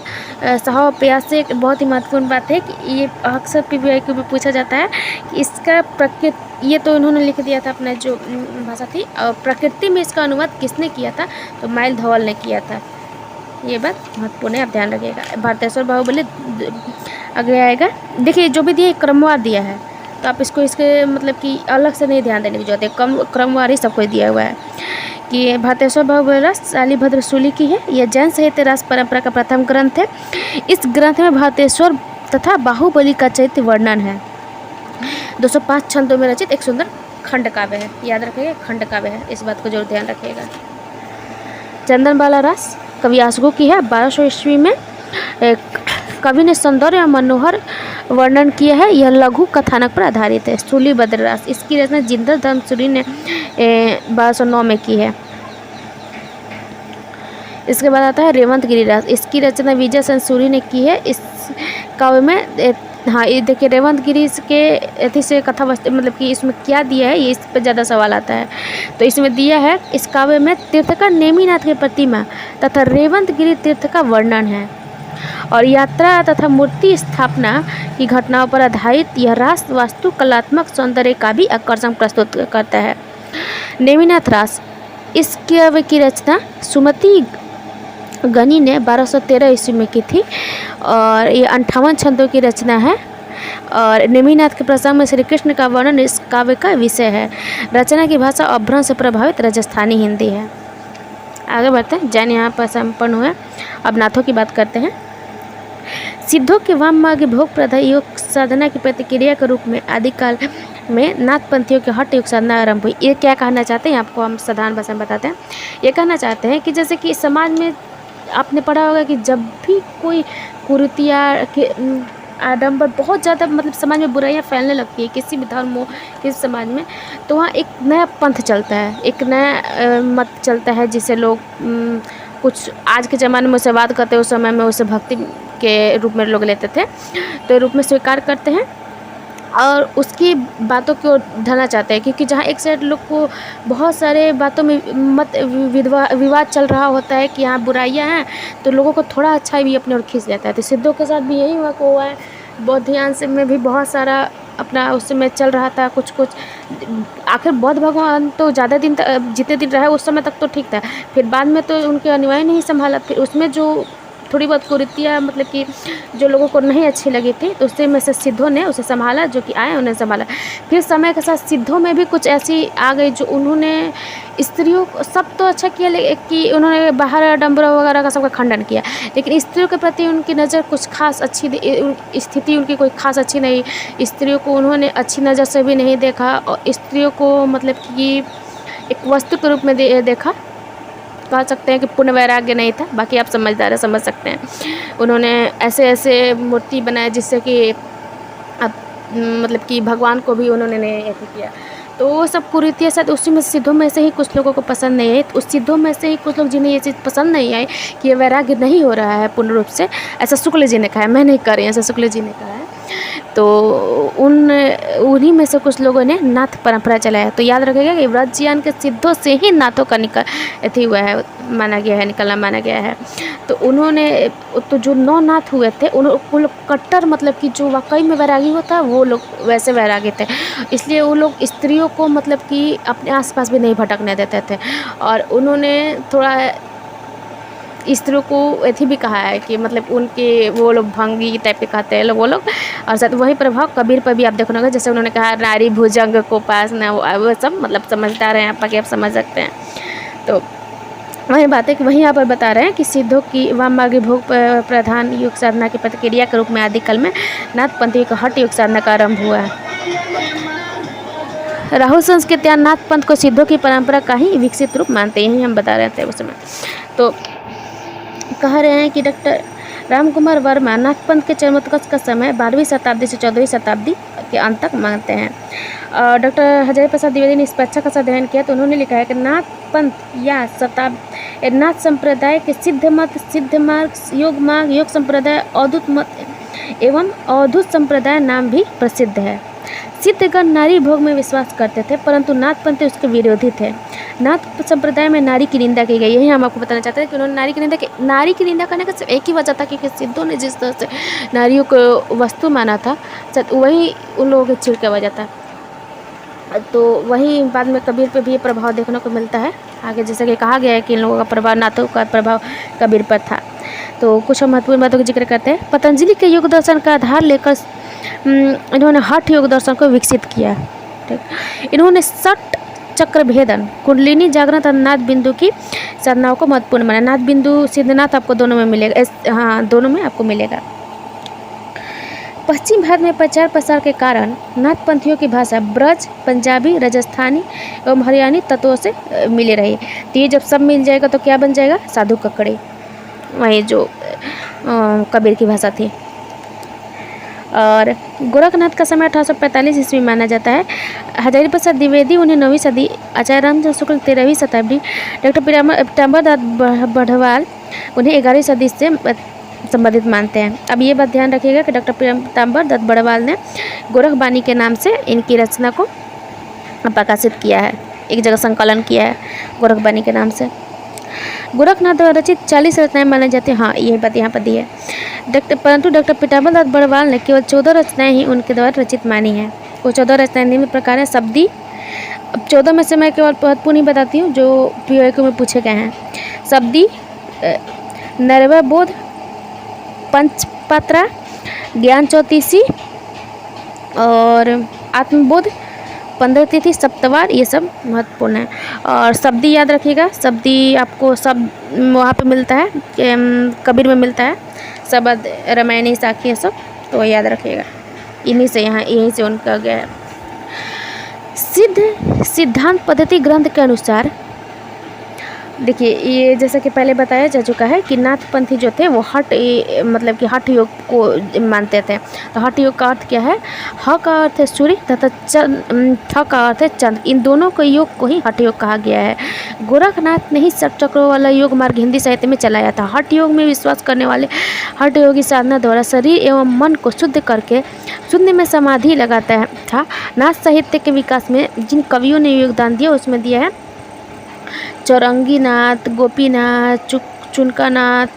सहाओ पयास से एक बहुत ही महत्वपूर्ण बात है कि ये अक्सर PBI को भी पूछा जाता है कि इसका प्रकृति, ये तो इन्होंने लिख दिया था अपना जो भाषा थी, और प्रकृति में इसका अनुवाद किसने किया था तो माइल धवल ने किया था। ये बात महत्वपूर्ण है, आप ध्यान रखिएगा। भारतेश्वर बाहुबली आगे आएगा। देखिए जो भी दिया क्रमवार दिया है, तो आप इसके मतलब कि अलग से नहीं ध्यान देने की जरूरत है, क्रमवार ही सब कुछ दिया हुआ है। कि भारतेश्वर बाहुबली रास शालिभद्र शूली की है। यह जैन साहित्य रास परंपरा का प्रथम ग्रंथ है। इस ग्रंथ में भारतेश्वर तथा बाहुबली का चरित्र वर्णन है। 205 छंदों में रचित एक सुंदर खंड काव्य है। याद रखिएगा, खंड काव्य है, इस बात को जरूर ध्यान रखिएगा। चंदनबाला रास कवि आशुगु की है। 1200 ईस्वी में कवि ने सौंदर्य और मनोहर वर्णन किया है। यह लघु कथानक पर आधारित है। सूली बद्ररास, इसकी रचना जिंदल धर्मसूरी ने 1209 में की है। इसके बाद आता है रेवंत गिरिराज, इसकी रचना विजय सेन सूरी ने की है। इस काव्य में हाँ ये देखिए रेवंत गिरी के अति से कथा वस्तु मतलब कि इसमें क्या दिया है, ये इस पर ज़्यादा सवाल आता है। तो इसमें दिया है इस काव्य में तीर्थकर नेमिनाथ की प्रतिमा तथा रेवंत गिरी तीर्थ का वर्णन है और यात्रा तथा मूर्ति स्थापना की घटनाओं पर आधारित यह रास वास्तु कलात्मक सौंदर्य का भी आकर्षण प्रस्तुत करता है। नेमिनाथ रास, इस काव्य की रचना सुमति गनी ने 1213 ईस्वी में की थी और ये 58 छंदों की रचना है और नेमिनाथ के प्रसंग में श्री कृष्ण का वर्णन इस काव्य का विषय है। रचना की भाषा अभ्रंश से प्रभावित राजस्थानी हिंदी है। आगे बढ़ते हैं। जैन यहाँ पर संपन्न हुए। अब नाथों की बात करते हैं। सिद्धों के वाम मार्ग भोग प्रदा योग साधना की प्रतिक्रिया के रूप में आदिकाल में नाथपंथियों के हठ योग साधना आरंभ हुई। ये क्या कहना चाहते हैं, आपको हम साधारण भाषा में बताते हैं। ये कहना चाहते हैं कि जैसे कि समाज में आपने पढ़ा होगा कि जब भी कोई कुरीतियाँ आडम्बर बहुत ज़्यादा मतलब समाज में बुराइयाँ फैलने लगती है किसी भी धर्म हो किसी समाज में, तो वहाँ एक नया पंथ चलता है, एक नया मत चलता है जिसे लोग कुछ आज के ज़माने में उसे वाद करते हैं, उस समय में उसे भक्ति के रूप में लोग लेते थे, तो रूप में स्वीकार करते हैं और उसकी बातों को ढाना चाहते हैं। क्योंकि जहाँ एक साइड लोग को बहुत सारे बातों में विवाद चल रहा होता है कि यहाँ बुराइयाँ हैं, तो लोगों को थोड़ा अच्छा भी अपने ओर खींच लेता है। तो सिद्धों के साथ भी यही हुआ है। बौद्धियान से में भी बहुत सारा अपना उस समय चल रहा था कुछ आखिर बौद्ध भगवान तो ज़्यादा दिन जितने दिन रहे उस समय तक तो ठीक था, फिर बाद में तो उनके अनुयायी नहीं संभाला, फिर उसमें जो थोड़ी बहुत कुरीतियाँ मतलब कि जो लोगों को नहीं अच्छी लगी थी, तो उससे में से सिद्धों ने उसे संभाला, जो कि आए उन्हें संभाला। फिर समय के साथ सिद्धों में भी कुछ ऐसी आ गई जो उन्होंने स्त्रियों सब तो अच्छा किया कि उन्होंने बाहर आडम्बरों वगैरह का सबका खंडन किया, लेकिन स्त्रियों के प्रति उनकी नज़र कुछ खास अच्छी स्थिति उनकी कोई खास अच्छी नहीं। स्त्रियों को उन्होंने अच्छी नज़र से भी नहीं देखा और स्त्रियों को मतलब कि एक वस्तु के रूप में देखा। कह सकते हैं कि पूर्ण वैराग्य नहीं था, बाकी आप समझदार है समझ सकते हैं। उन्होंने ऐसे ऐसे मूर्ति बनाए जिससे कि अब मतलब कि भगवान को भी उन्होंने नहीं ऐसे किया, तो वो सब कुरीतियाँ शायद उसी में सिद्धों में से ही कुछ लोगों को पसंद नहीं आई। तो उस सिद्धों में से ही कुछ लोग जिन्हें ये चीज़ पसंद नहीं आई कि ये वैराग्य नहीं हो रहा है पूर्ण रूप से, ऐसा शुक्ल जी ने कहा है, मैं नहीं कर रही, ऐसा शुक्ल जी ने कहा है। तो उन्हीं में से कुछ लोगों ने नाथ परंपरा चलाया। तो याद रखिएगा कि व्रजजीवन के सिद्धों से ही नाथों का अथी हुआ है माना गया है, निकलना माना गया है। तो उन्होंने तो जो 9 नाथ हुए थे वो लोग कट्टर मतलब कि जो वाकई में वैरागी होता है वो लोग वैसे वैरागी थे, इसलिए वो लोग स्त्रियों को मतलब कि अपने आसपास भी नहीं भटकने देते थे। और उन्होंने थोड़ा स्त्रियों को ऐसी भी कहा है कि मतलब उनके वो लोग भंगी टाइप के कहते हैं वो लोग। और साथ वही प्रभाव कबीर पर भी आप देखोगे, जैसे उन्होंने कहा नारी भुजंग को पास ना, वो सब मतलब समझदार हैं आप समझ सकते हैं। तो वही बात है कि वहीं यहाँ पर बता रहे हैं कि सिद्धों की वाममार्गी भोग प्रधान योग साधना की प्रतिक्रिया के रूप में आदिकाल में नाथपंथी का हठ योग साधना का आरंभ हुआ है। राहुल संस्कृत या नाथ पंथ को सिद्धों की परंपरा का ही विकसित रूप मानते हैं, यही हम बता रहे थे उस समय। तो कह रहे हैं कि डॉक्टर रामकुमार वर्मा नाथपंथ के चरमोत्कर्ष का समय 12वीं शताब्दी से 14वीं शताब्दी के अंत तक मानते हैं। और डॉक्टर हजारी प्रसाद द्विवेदी ने इस पर अच्छा खासा अध्ययन किया, तो उन्होंने लिखा है कि नाथपंथ या नाथ संप्रदाय के सिद्ध मत, सिद्ध मार्ग, योग मार्ग, योग संप्रदाय, अवधूत मत एवं अवधूत संप्रदाय नाम भी प्रसिद्ध है। सिद्धगण नारी भोग में विश्वास करते थे, परंतु नाथपंथी उसके विरोधी थे। नाथ संप्रदाय में नारी की निंदा की गई, यही हम आपको बताना चाहते हैं कि उन्होंने नारी की निंदा करने का सिर्फ एक ही वजह था कि सिद्धों ने जिस तरह से नारियों को वस्तु माना था शायद वही उन लोगों के चिड़ का वजह था। तो वही बाद में कबीर पे भी ये प्रभाव देखने को मिलता है आगे, जैसे कि कहा गया है कि इन लोगों का प्रभाव नाथों का प्रभाव कबीर पर था। तो कुछ हम महत्वपूर्ण बातों का जिक्र करते हैं। पतंजलि के योग दर्शन का आधार लेकर इन्होंने हठ योग दर्शन को विकसित किया। ठीक, इन्होंने 60 चक्र भेदन, कुंडलिनी, जागरण तथा नाथ बिंदु की साधनाओं को महत्वपूर्ण माना। नाथ बिंदु सिद्धनाथ आपको दोनों में मिलेगा, हाँ दोनों में आपको मिलेगा। पश्चिम भारत में प्रचार प्रसार के कारण नाथपंथियों की भाषा ब्रज, पंजाबी, राजस्थानी एवं हरियाणी तत्वों से मिले रही। तो ये जब सब मिल जाएगा तो क्या बन जाएगा, साधु कक्कड़ी। वही जो कबीर की भाषा थी। और गोरखनाथ का समय 1845 ईस्वी माना जाता है। हजारी प्रसाद द्विवेदी उन्हें 9वीं सदी, आचार्य रामचंद्र शुक्ल 13वीं शताब्दी, डॉक्टर पीताम्बर दास बढ़वाल उन्हें 11वीं सदी से संबंधित मानते हैं। अब ये बात ध्यान रखिएगा कि डॉक्टर पीताम्बर दत्त बढ़वाल ने गोरखबानी के नाम से इनकी रचना को प्रकाशित किया है, एक जगह संकलन किया है गोरखबानी के नाम से। गोरखनाथ द्वारा रचित 40 रचनाएं मानी जाती हैं। हाँ, ये बात यहाँ पर दी है। परंतु डॉक्टर पीताम्बर दास बढ़वाल ने केवल 14 रचनाएं ही उनके द्वारा रचित मानी हैं। वो 14 रचनाएं निम्न प्रकार है। शब्दी, अब 14 में से मैं केवल महत्वपूर्ण ही बताती हूँ जो PYQ में पूछे गए हैं। शब्दी, नरवा बोध, पंचपात्रा, ज्ञान चौतीसी और आत्मबोध, 15 तिथि, सप्तवार, ये सब महत्वपूर्ण है। और शब्दी याद रखिएगा। शब्दी आपको सब वहाँ पे मिलता है, कबीर में मिलता है, शब्द, रामायणी, साखी, ये सब तो याद रखिएगा। इन्हीं से यहीं से उनका गया है। सिद्धांत पद्धति ग्रंथ के अनुसार देखिए, ये जैसा कि पहले बताया जा चुका है कि नाथपंथी जो थे वो मतलब कि हठ योग को मानते थे। तो हठ योग का अर्थ क्या है? ह का अर्थ है सूर्य तथा ठ का अर्थ है चंद्र। इन दोनों के योग को ही हठ योग कहा गया है। गोरखनाथ ने ही षट चक्रों वाला योग मार्ग हिंदी साहित्य में चलाया था। हठ योग में विश्वास करने वाले हठ योगी साधना द्वारा शरीर एवं मन को शुद्ध करके शून्य में समाधि लगाता था। नाथ साहित्य के विकास में जिन कवियों ने योगदान दिया उसमें दिया है चौरंगीनाथ, गोपीनाथ, चुनकानाथ,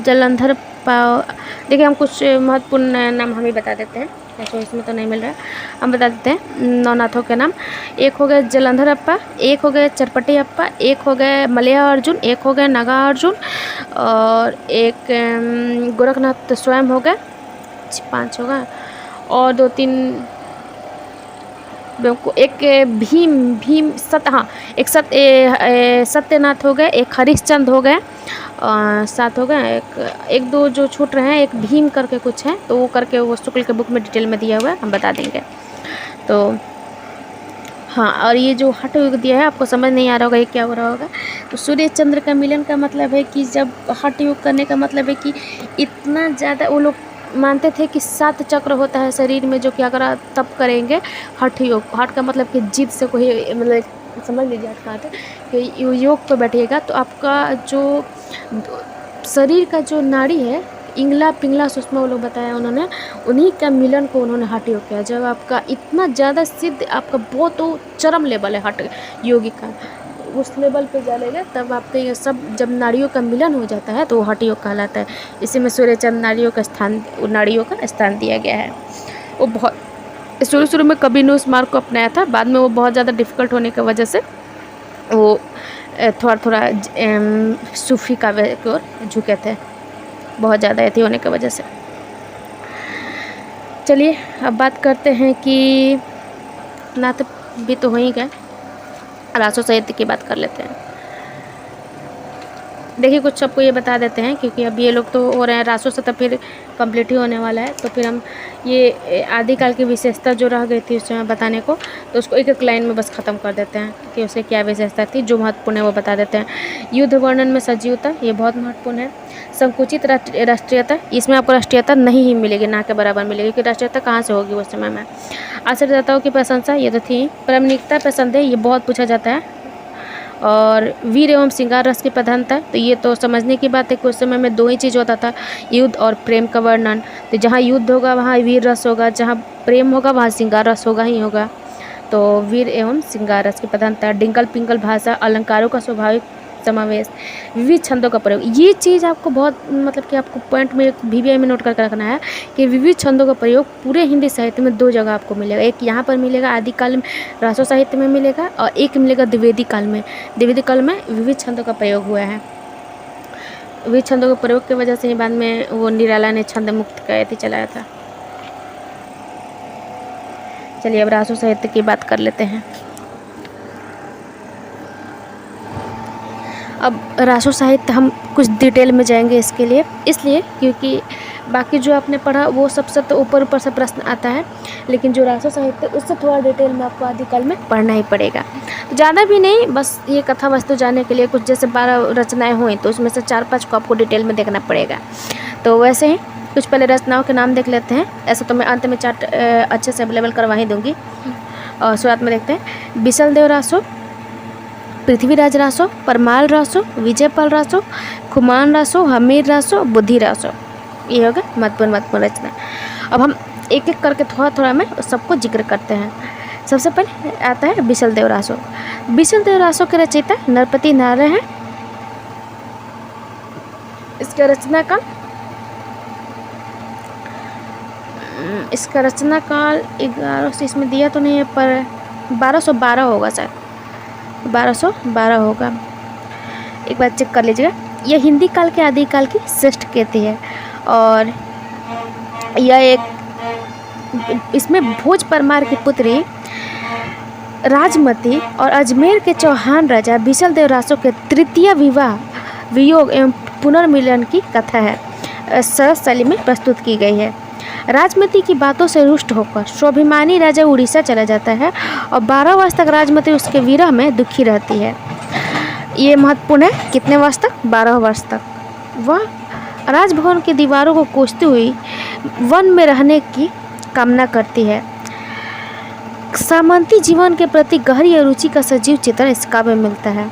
जलंधर पाव। देखिए, हम कुछ महत्वपूर्ण नाम हम ही बता देते हैं, ऐसे इसमें तो नहीं मिल रहा है, हम बता देते हैं नवनाथों के नाम। एक हो गए जलंधर अप्पा, एक हो गए चरपटी अप्पा, एक हो गए मलया अर्जुन, एक हो गए नागा अर्जुन और एक गोरखनाथ स्वयं हो गए, 5 हो गए। और 2-3 एक भीम एक सत्यनाथ हो गए, एक हरिश्चंद्र हो गए, 7 हो गए। एक 2 जो छूट रहे हैं, एक भीम करके कुछ है, तो वो करके वो शुक्ल के बुक में डिटेल में दिया हुआ है, हम बता देंगे। तो हाँ, और ये जो हठ योग दिया है आपको समझ नहीं आ रहा होगा ये क्या हो रहा होगा। तो सूर्य चंद्र का मिलन का मतलब है कि जब हठ योग करने का मतलब है कि इतना ज़्यादा वो लोग मानते थे कि 7 चक्र होता है शरीर में, जो कि अगर आप तप करेंगे हठ योग, हठ का मतलब कि जिद से कोई मतलब समझ लीजिए हठ का है कि योग पर बैठिएगा तो आपका जो शरीर का जो नाड़ी है, इंगला पिंगला सुषमा वो लोग बताया उन्होंने, उन्हीं का मिलन को उन्होंने हठ योग किया। जब आपका इतना ज़्यादा सिद्ध, आपका बहुत चरम लेवल है हठ योगी का, उस लेवल पे जाएगा तब आपके ये सब जब नाड़ियों का मिलन हो जाता है तो वो हठ योग कहलाता है। इसी में सूर्य चंद्र नाड़ियों का स्थान दिया गया है। वो बहुत शुरू में कबीर ने उस मार्ग को अपनाया था, बाद में वो बहुत ज़्यादा डिफ़िकल्ट होने की वजह से वो थोड़ा सूफी काव्य की ओर झुके थे, बहुत ज़्यादा ऐसी होने की वजह से। चलिए अब बात करते हैं कि नाथ भी तो हो ही गए, रासो साहित्य की बात कर लेते हैं। देखिए, कुछ सबको ये बता देते हैं क्योंकि अब ये लोग तो हो रहे हैं रासो से, तो फिर कंप्लीट ही होने वाला है। तो फिर हम ये आदिकाल की विशेषता जो रह गई थी उस समय बताने को, तो उसको एक लाइन में बस ख़त्म कर देते हैं कि उसे क्या विशेषता थी। जो महत्वपूर्ण है वो बता देते हैं। युद्ध वर्णन में सजीवता, ये बहुत महत्वपूर्ण है। संकुचित राष्ट्रीयता, इसमें आपको राष्ट्रीयता नहीं ही मिलेगी, ना के बराबर मिलेगी, कि राष्ट्रीयता कहाँ से होगी उस समय में। आश्चर्यदाताओं की प्रशंसा, ये तो थी। प्रामाणिकता पे संदेह, ये बहुत पूछा जाता है। और वीर एवं श्रृंगार रस की प्रधानता, तो ये तो समझने की बात है कि उस समय में 2 ही चीज़ होता था, युद्ध और प्रेम का वर्णन। तो जहाँ युद्ध होगा वहाँ वीर रस होगा, जहाँ प्रेम होगा वहाँ श्रृंगार रस होगा ही होगा। तो वीर एवं श्रृंगार रस की प्रधानता। डिंगल पिंगल भाषा, अलंकारों का स्वाभाविक समावेश, विविध छंदों का प्रयोग, ये चीज़ आपको बहुत मतलब कि आपको पॉइंट में VVI में नोट करके रखना है कि विविध छंदों का प्रयोग पूरे हिंदी साहित्य में 2 जगह आपको मिलेगा। एक यहाँ पर मिलेगा आदिकाल में रासो साहित्य में मिलेगा, और एक मिलेगा द्विवेदी काल में। द्विवेदी काल में विविध छंदों का प्रयोग हुआ है। विविध छंदों के प्रयोग की वजह से ही बाद में वो निराला ने छंद मुक्त का यति चलाया था। चलिए अब रासो साहित्य की बात कर लेते हैं। अब रासो साहित्य हम कुछ डिटेल में जाएंगे इसके लिए, इसलिए क्योंकि बाकी जो आपने पढ़ा वो सबसे तो ऊपर से प्रश्न आता है, लेकिन जो रासो साहित्य उससे थोड़ा डिटेल में आपको आदिकाल में पढ़ना ही पड़ेगा। तो ज़्यादा भी नहीं, बस ये कथा वस्तु जानने के लिए कुछ जैसे 12 रचनाएँ हुई तो उसमें से 4-5 को आपको डिटेल में देखना पड़ेगा। तो वैसे ही कुछ पहले रचनाओं के नाम देख लेते हैं। ऐसा तो मैं अंत में चार्ट अच्छे से अवेलेबल करवा ही दूँगी। और शुरुआत में देखते हैं बिसलदेव रासो, पृथ्वीराज रासो, परमाल रासो, विजयपाल रासो, खुमान रासो, हमीर रासो, बुद्धि रासो। ये हो गया महत्वपूर्ण रचना। अब हम एक एक करके थोड़ा में सबको जिक्र करते हैं। सबसे पहले आता है बिसलदेव रासो। बिसलदेव रासो के रचयिता नरपति नारायण हैं। इसका रचना काल 1100 इसमें दिया तो नहीं है, पर 1212 होगा, शायद 1212 होगा। एक बार चेक कर लीजिएगा। यह हिंदी काल के आदिकाल की श्रेष्ठ कृति है और यह इसमें भोज परमार की पुत्री राजमती और अजमेर के चौहान राजा बिसलदेव रासो के तृतीय विवाह, वियोग एवं पुनर्मिलन की कथा है सरस शैली में प्रस्तुत की गई है। राजमती की बातों से रुष्ट होकर स्वाभिमानी राजा उड़ीसा चला जाता है और 12 वर्ष तक राजमती उसके विरह में दुखी रहती है। ये महत्वपूर्ण है, कितने वर्ष तक? 12 वर्ष तक। वह राजभवन की दीवारों को कोसती हुई वन में रहने की कामना करती है। सामंती जीवन के प्रति गहरी रुचि का सजीव चित्रण इस काव्य में मिलता है।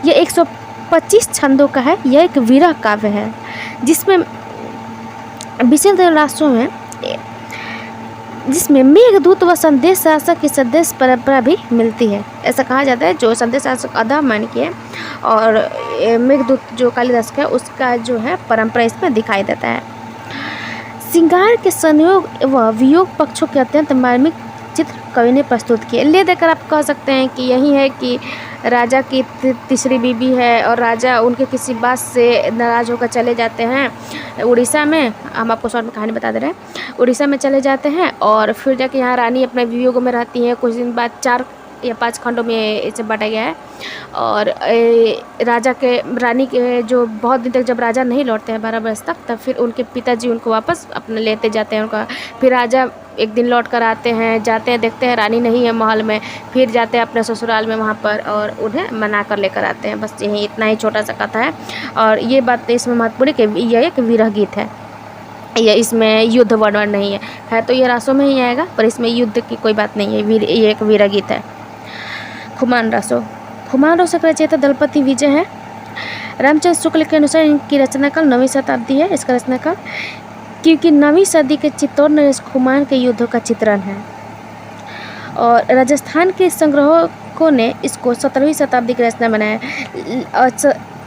यह 125 छंदों का है। यह एक विरह काव्य है जिसमें बिसलदेव रासो में मेघदूत व संदेश शासक की संदेश परंपरा भी मिलती है। ऐसा कहा जाता है जो संदेश शासक अधा मान की है और मेघदूत जो कालिदास का है उसका जो है परंपरा इसमें दिखाई देता है। श्रृंगार के संयोग व वियोग पक्षों के अत्यंत मार्मिक चित्र कवि ने प्रस्तुत किए। ले देकर आप कह सकते हैं कि यही है कि राजा की तीसरी बीबी है और राजा उनके किसी बात से नाराज़ होकर चले जाते हैं उड़ीसा में। हम आपको शॉर्ट में कहानी बता दे रहे हैं। उड़ीसा में चले जाते हैं और फिर जाके यहाँ रानी अपने वियोग में रहती हैं। कुछ दिन बाद 4 या 5 खंडों में इसे बांटा गया है और रानी के जो बहुत दिन तक जब राजा नहीं लौटते हैं 12 वर्ष तक, तब फिर उनके पिताजी उनको वापस अपने लेते जाते हैं उनका। फिर राजा एक दिन लौट कर आते हैं, जाते हैं, देखते हैं रानी नहीं है महल में, फिर जाते हैं अपने ससुराल में वहाँ पर और उन्हें मना कर लेकर आते हैं। बस यही इतना ही छोटा सा कथा है और ये बात इसमें महत्वपूर्ण है कि यह एक विरह गीत है। यह इसमें युद्ध वर्णन नहीं है तो ये रासों में ही आएगा, पर इसमें युद्ध की कोई बात नहीं है। ये एक विरह गीत है। खुमान रासो का रचयिता दलपति विजय है। रामचंद्र शुक्ल के अनुसार इनकी रचना काल 9वीं शताब्दी है। इसका रचना काल क्योंकि 9वीं सदी के चित्तौड़ नरेश खुमान के युद्धों का चित्रण है और राजस्थान के संग्रहों ने इसको 17वीं शताब्दी की रचना बनाया।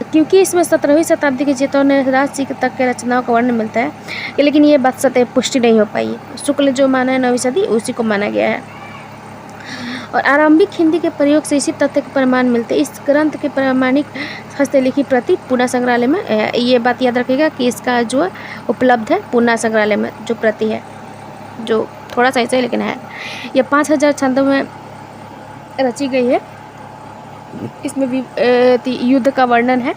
क्योंकि इसमें 17वीं शताब्दी के चित्तौड़ नरेश सिंह तक के रचनाओं का वर्णन मिलता है, लेकिन ये बात सत्य पुष्टि नहीं हो पाई। शुक्ल जो माना है 9वीं सदी उसी को माना गया है और आरंभिक हिंदी के प्रयोग से इसी तथ्य के प्रमाण मिलते। इस ग्रंथ के प्रामाणिक हस्तलिखित प्रति पूना संग्रहालय में ये बात याद रखिएगा कि इसका जो उपलब्ध है पूना संग्रहालय में जो प्रति है, जो थोड़ा सा ऐसा ही लेकिन है। यह 5000 छंदों में रची गई है। इसमें युद्ध का वर्णन है।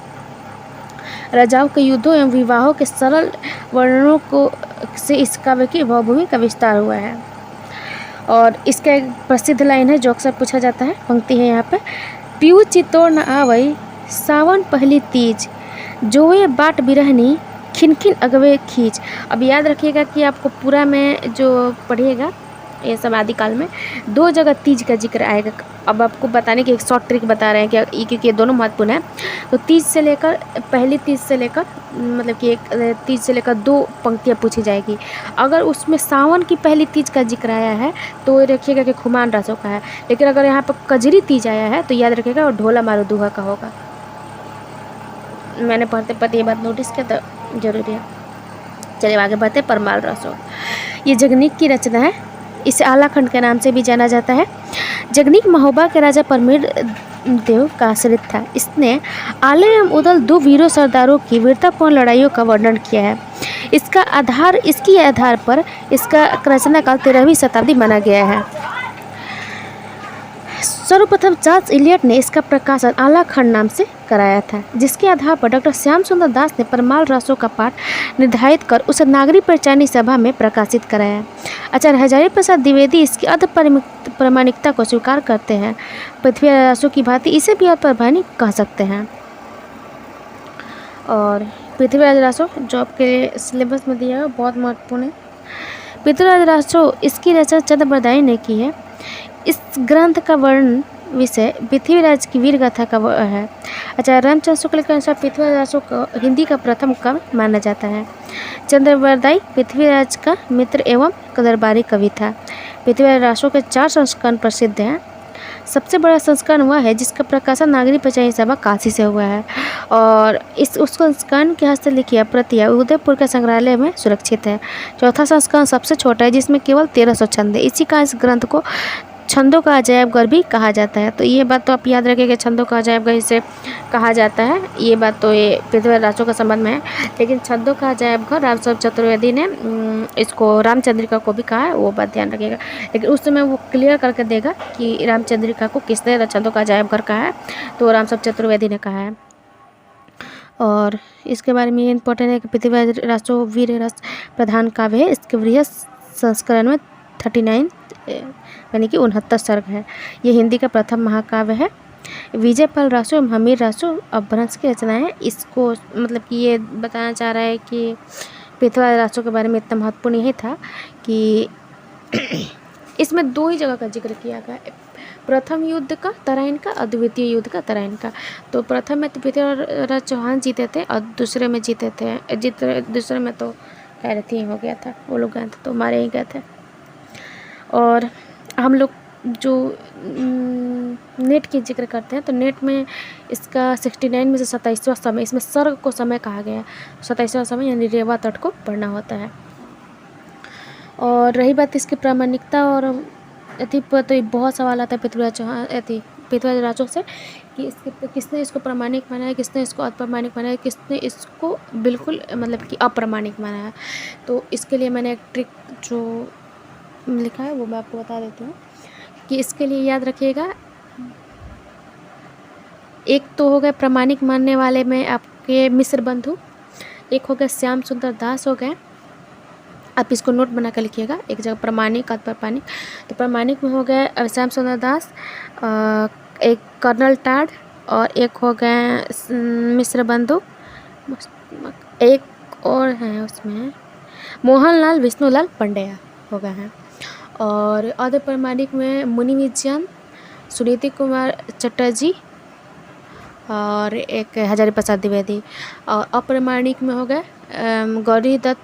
राजाओं के युद्धों एवं विवाहों के सरल वर्णनों को से इस काव्य की भवभूमि का विस्तार हुआ है। और इसका एक प्रसिद्ध लाइन है जो अक्सर पूछा जाता है, पंक्ति है यहाँ पे, पीऊ चित्तौड़ न आवई सावन पहली तीज, जोए बाट बिरहनी खिनखिन अगवे खींच। अब याद रखिएगा कि आपको पूरा में जो पढ़िएगा ये सब आदिकाल में 2 जगह तीज का जिक्र आएगा। अब आपको बताने की एक शॉर्ट ट्रिक बता रहे हैं कि क्योंकि ये दोनों महत्वपूर्ण है। तो तीज से लेकर पहली तीज से लेकर मतलब कि एक तीज से लेकर 2 पंक्तियाँ पूछी जाएगी। अगर उसमें सावन की पहली तीज का जिक्र आया है तो रखिएगा कि खुमान रासो का है, लेकिन अगर यहाँ पर कजरी तीज आया है तो याद रखिएगा और ढोला मारू दुहा का होगा। मैंने पढ़ते ये बात नोटिस किया तो जरूरी है। चलिए आगे बढ़ते। परमाल रासो ये जगनीक की रचना है। इसे आलाखंड के नाम से भी जाना जाता है। जगनीक महोबा के राजा परमीर देव का आश्रित था। इसने आले एवं उदल 2 वीरों सरदारों की वीरतापूर्ण लड़ाइयों का वर्णन किया है। इसकी आधार पर इसका रचना काल 13वीं शताब्दी माना गया है। सर्वप्रथम चार्ल्स इलियट ने इसका प्रकाशन आलाखंड नाम से कराया था, जिसके आधार पर डॉक्टर श्याम सुंदर दास ने परमाल रसों का पाठ निर्धारित कर उसे नागरिक पंचायती सभा में प्रकाशित कराया। आचार्य हजारी प्रसाद द्विवेदी इसकी अर्ध प्रामाणिकता को स्वीकार करते हैं। पृथ्वीराज रासो की भांति इसे भी अर्धप्रमाणिक कह सकते हैं। और पृथ्वीराज रासो जो आपके सिलेबस में दिया है बहुत महत्वपूर्ण है। पृथ्वीराज रासो इसकी रचना चंद्र बरदाई ने की है। इस ग्रंथ का वर्णन विषय पृथ्वीराज की वीर गाथा का है। आचार्य रामचंद्र शुक्ल के अनुसार पृथ्वीराज रासो को हिंदी का प्रथम कवि माना जाता है। चंद्र बरदाई पृथ्वीराज का मित्र एवं दरबारी कवि था। पृथ्वीराज रासो के 4 संस्करण प्रसिद्ध हैं। सबसे बड़ा संस्करण वह है जिसका प्रकाशन नागरिक पंचायती सभा काशी से हुआ है और उस संस्करण के हस्तलिखित प्रतियां उदयपुर के संग्रहालय में सुरक्षित है। चौथा संस्करण सबसे छोटा है जिसमें केवल 1300 छंद है। इसी का इस ग्रंथ को छंदों का अजायबघर भी कहा जाता है। तो ये बात तो आप याद रखिए कि छंदों का अजायबघर इसे कहा जाता है। ये बात तो ये पृथ्वीराज रासो का संबंध में है, लेकिन छंदों का अजायबघर रामस्वरूप चतुर्वेदी ने इसको रामचंद्रिका को भी कहा है, वो बात ध्यान रखिएगा। लेकिन उस समय वो क्लियर करके देगा कि रामचंद्रिका को किसने छंदों का अजायबघर कहा है, तो रामस्वरूप चतुर्वेदी ने कहा है। और इसके बारे में ये इंपॉर्टेंट है कि पृथ्वीराज रासो वीर रस प्रधान काव्य है। इसके वृहत संस्करण में 39 यानी कि 69 सर्ग है। ये हिंदी का प्रथम महाकाव्य है। विजयपाल रासो एवं हमीर रासो अपभ्रंश की रचनाएं है। इसको मतलब कि ये बताना चाह रहा है कि पृथ्वीराज रासो के बारे में इतना महत्वपूर्ण यही था कि इसमें 2 ही जगह का जिक्र किया गया है, प्रथम युद्ध का तराइन का और द्वितीय युद्ध का तराइन का। तो प्रथम में तो पृथ्वीराज चौहान जीते थे और दूसरे में दूसरे में तो खैर ही हो गया था, वो लोग गए थे तो मारे ही गए थे। और हम लोग जो नेट की जिक्र करते हैं तो नेट में इसका 69 में से 27वां समय, इसमें सर्ग को समय कहा गया है। 27वां समय यानी रेवा तट को पढ़ना होता है। और रही बात इसकी प्रामाणिकता और अति पर तो बहुत सवाल आता है पृथ्वीराज रासो से कि किसने इसको प्रामाणिक माना है, किसने इसको अप्रमाणिक माना है, किसने इसको बिल्कुल मतलब कि अप्रामाणिक माना है। तो इसके लिए मैंने एक ट्रिक जो लिखा है वो मैं आपको बता देती हूँ कि इसके लिए याद रखिएगा, एक तो हो गए प्रामाणिक मानने वाले में आपके मिश्र बंधु, एक हो गए श्याम सुंदर दास हो गए। आप इसको नोट बना कर लिखिएगा एक जगह, प्रामाणिक अप्रामाणिक। तो प्रामाणिक में हो गए श्याम सुंदर दास, एक कर्नल टाड और एक हो गए मिश्र बंधु, एक और हैं उसमें मोहनलाल विष्णुलाल पंड्या हो गए हैं। और अर्ध प्रामाणिक में मुनि विजयन, सुनीति कुमार चटर्जी और एक हजारी प्रसाद द्विवेदी। और अप्रामाणिक में हो गए गौरी दत्त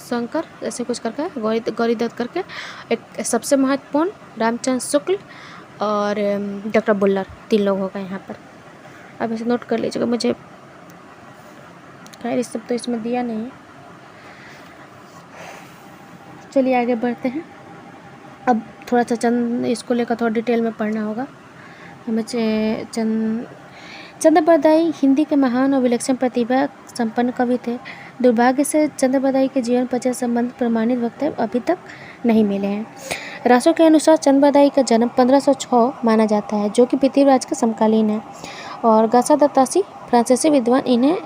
शंकर ऐसे कुछ करके गौरी दत्त करके, एक सबसे महत्वपूर्ण रामचंद्र शुक्ल और डॉक्टर बुल्लर, 3 लोग हो गए यहाँ पर। अब इसे नोट कर लीजिएगा। मुझे खैर इस सब तो इसमें दिया नहीं है। चलिए आगे बढ़ते हैं। अब थोड़ा सा चंद इसको लेकर थोड़ा डिटेल में पढ़ना होगा हमें। चंद्र बरदाई हिंदी के महान और विलक्षण प्रतिभा संपन्न कवि थे। दुर्भाग्य से चंद्र बरदाई के जीवन पर संबंधित प्रमाणित वक्तव्य अभी तक नहीं मिले हैं। रासो के अनुसार चंद्र बरदाई का जन्म 1506 माना जाता है, जो कि पृथ्वीराज का समकालीन है। और गासा दत्तासी फ्रांसीसी विद्वान इन्हें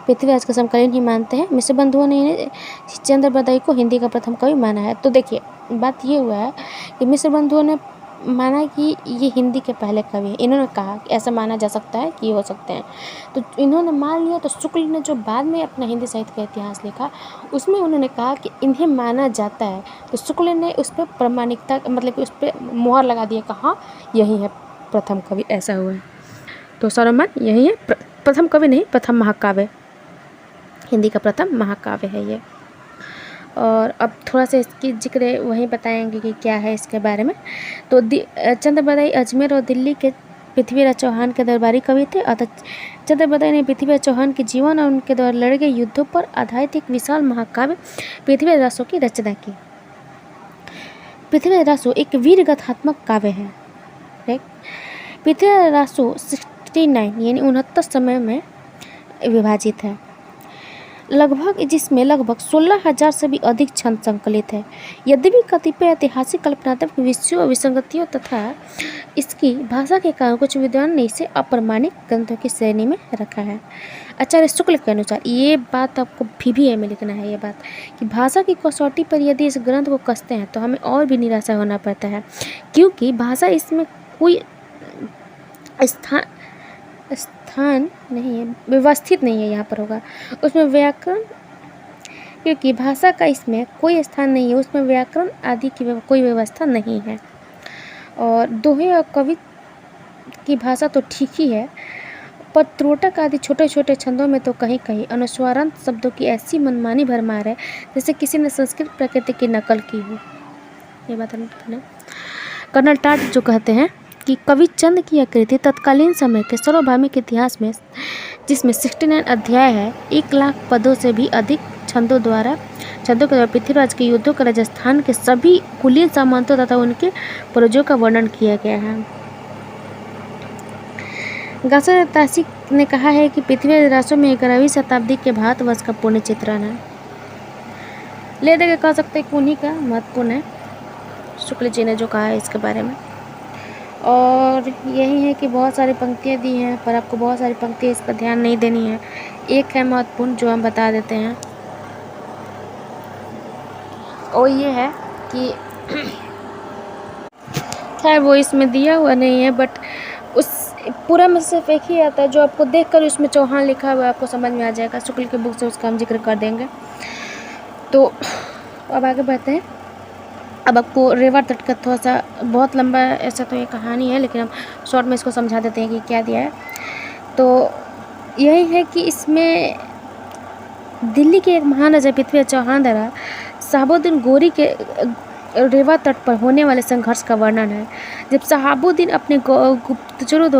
पृथ्वीराज का समकालीन ही मानते हैं। मिश्र बंधुओं ने इन्हें चंद्र बरदाई को हिंदी का प्रथम कवि माना है। तो देखिए बात ये हुआ है कि मिश्र बंधुओं ने माना कि ये हिंदी के पहले कवि हैं। इन्होंने कहा कि ऐसा माना जा सकता है कि ये हो सकते हैं, तो इन्होंने मान लिया। तो शुक्ल ने जो बाद में अपना हिंदी साहित्य का इतिहास लिखा उसमें उन्होंने कहा कि इन्हें माना जाता है। तो शुक्ल ने उस पर प्रामाणिकता मतलब कि उस पर मुहर लगा दिया, कहा यही है प्रथम कवि, ऐसा हुआ है। तो सर्वमान यही है प्रथम कवि नहीं, प्रथम महाकाव्य, हिंदी का प्रथम महाकाव्य है ये। और अब थोड़ा सा इसकी जिक्र वहीं बताएंगे कि क्या है इसके बारे में। तो चंद्र बरदाई अजमेर और दिल्ली के पृथ्वीराज चौहान के दरबारी कवि थे। अतः चंद्र बरदाई ने पृथ्वीराज चौहान के जीवन और उनके द्वारा लड़े गए युद्धों पर आधारित एक विशाल महाकाव्य पृथ्वीराज रासो की रचना की। पृथ्वीराज रासो एक वीर गाथात्मक काव्य है। पृथ्वीराज रासो 69 यानी 69 समय में विभाजित है। जिसमें लगभग 16,000 से भी अधिक छंद संकलित है। यद्यपि कतिपय ऐतिहासिक कल्पनात्मक विषयों विसंगतियों तथा इसकी भाषा के कारण कुछ विद्वान ने इसे अप्रमाणिक ग्रंथों की श्रेणी में रखा है। आचार्य शुक्ल के अनुसार ये बात आपको VBA में लिखना है, ये बात कि भाषा की कसौटी पर यदि इस ग्रंथ को कसते हैं तो हमें और भी निराशा होना पड़ता है, क्योंकि भाषा इसमें कोई स्थान नहीं है, व्यवस्थित नहीं है, यहाँ पर होगा उसमें व्याकरण, क्योंकि भाषा का इसमें कोई स्थान नहीं है, उसमें व्याकरण आदि की कोई व्यवस्था नहीं है। और दोहे और कवि की भाषा तो ठीक ही है, पर त्रोटक आदि छोटे छोटे छंदों में तो कहीं कहीं अनुस्वारांत शब्दों की ऐसी मनमानी भरमार है जैसे किसी ने संस्कृत प्रकृति की नकल की हो। ये बात है। कर्नल टाट जो कहते हैं कि कवि चंद की आकृति तत्कालीन समय के सार्वभौमिक इतिहास में, जिसमें 69 अध्याय है, 1 लाख पदों से भी अधिक छंदों के द्वारा पृथ्वीराज के युद्धों का राजस्थान के सभी कुलीन सामंतों तथा उनके पूर्वजों का वर्णन किया गया है। गासर तासी ने कहा है कि पृथ्वीराज रासों में 11वीं शताब्दी के भारतवर्ष का पूर्ण चित्रण है। ले दे के कह सकते हैं कि उन्हीं का महत्वपूर्ण है, शुक्ल जी ने जो कहा है इसके बारे में। और यही है कि बहुत सारी पंक्तियाँ दी हैं, पर आपको बहुत सारी पंक्तियाँ इस पर ध्यान नहीं देनी है। एक है महत्वपूर्ण जो हम बता देते हैं, और ये है कि खैर वो इसमें दिया हुआ नहीं है, बट उस पूरा में सिर्फ एक ही आता है जो आपको देखकर उसमें चौहान लिखा हुआ है आपको समझ में आ जाएगा। शुक्ल की बुक से उसका हम जिक्र कर देंगे। तो अब आगे बढ़ते हैं। अब आपको रेवा तट का थोड़ा सा बहुत लंबा ऐसा तो ये कहानी है, लेकिन हम शॉर्ट में इसको समझा देते हैं कि क्या दिया है। तो यही है कि इसमें दिल्ली के एक महान राजा पृथ्वीराज चौहान द्वारा शहाबुद्दीन गोरी के रेवा तट पर होने वाले संघर्ष का वर्णन है। जब शहाबुद्दीन को अपने गुप्तचरों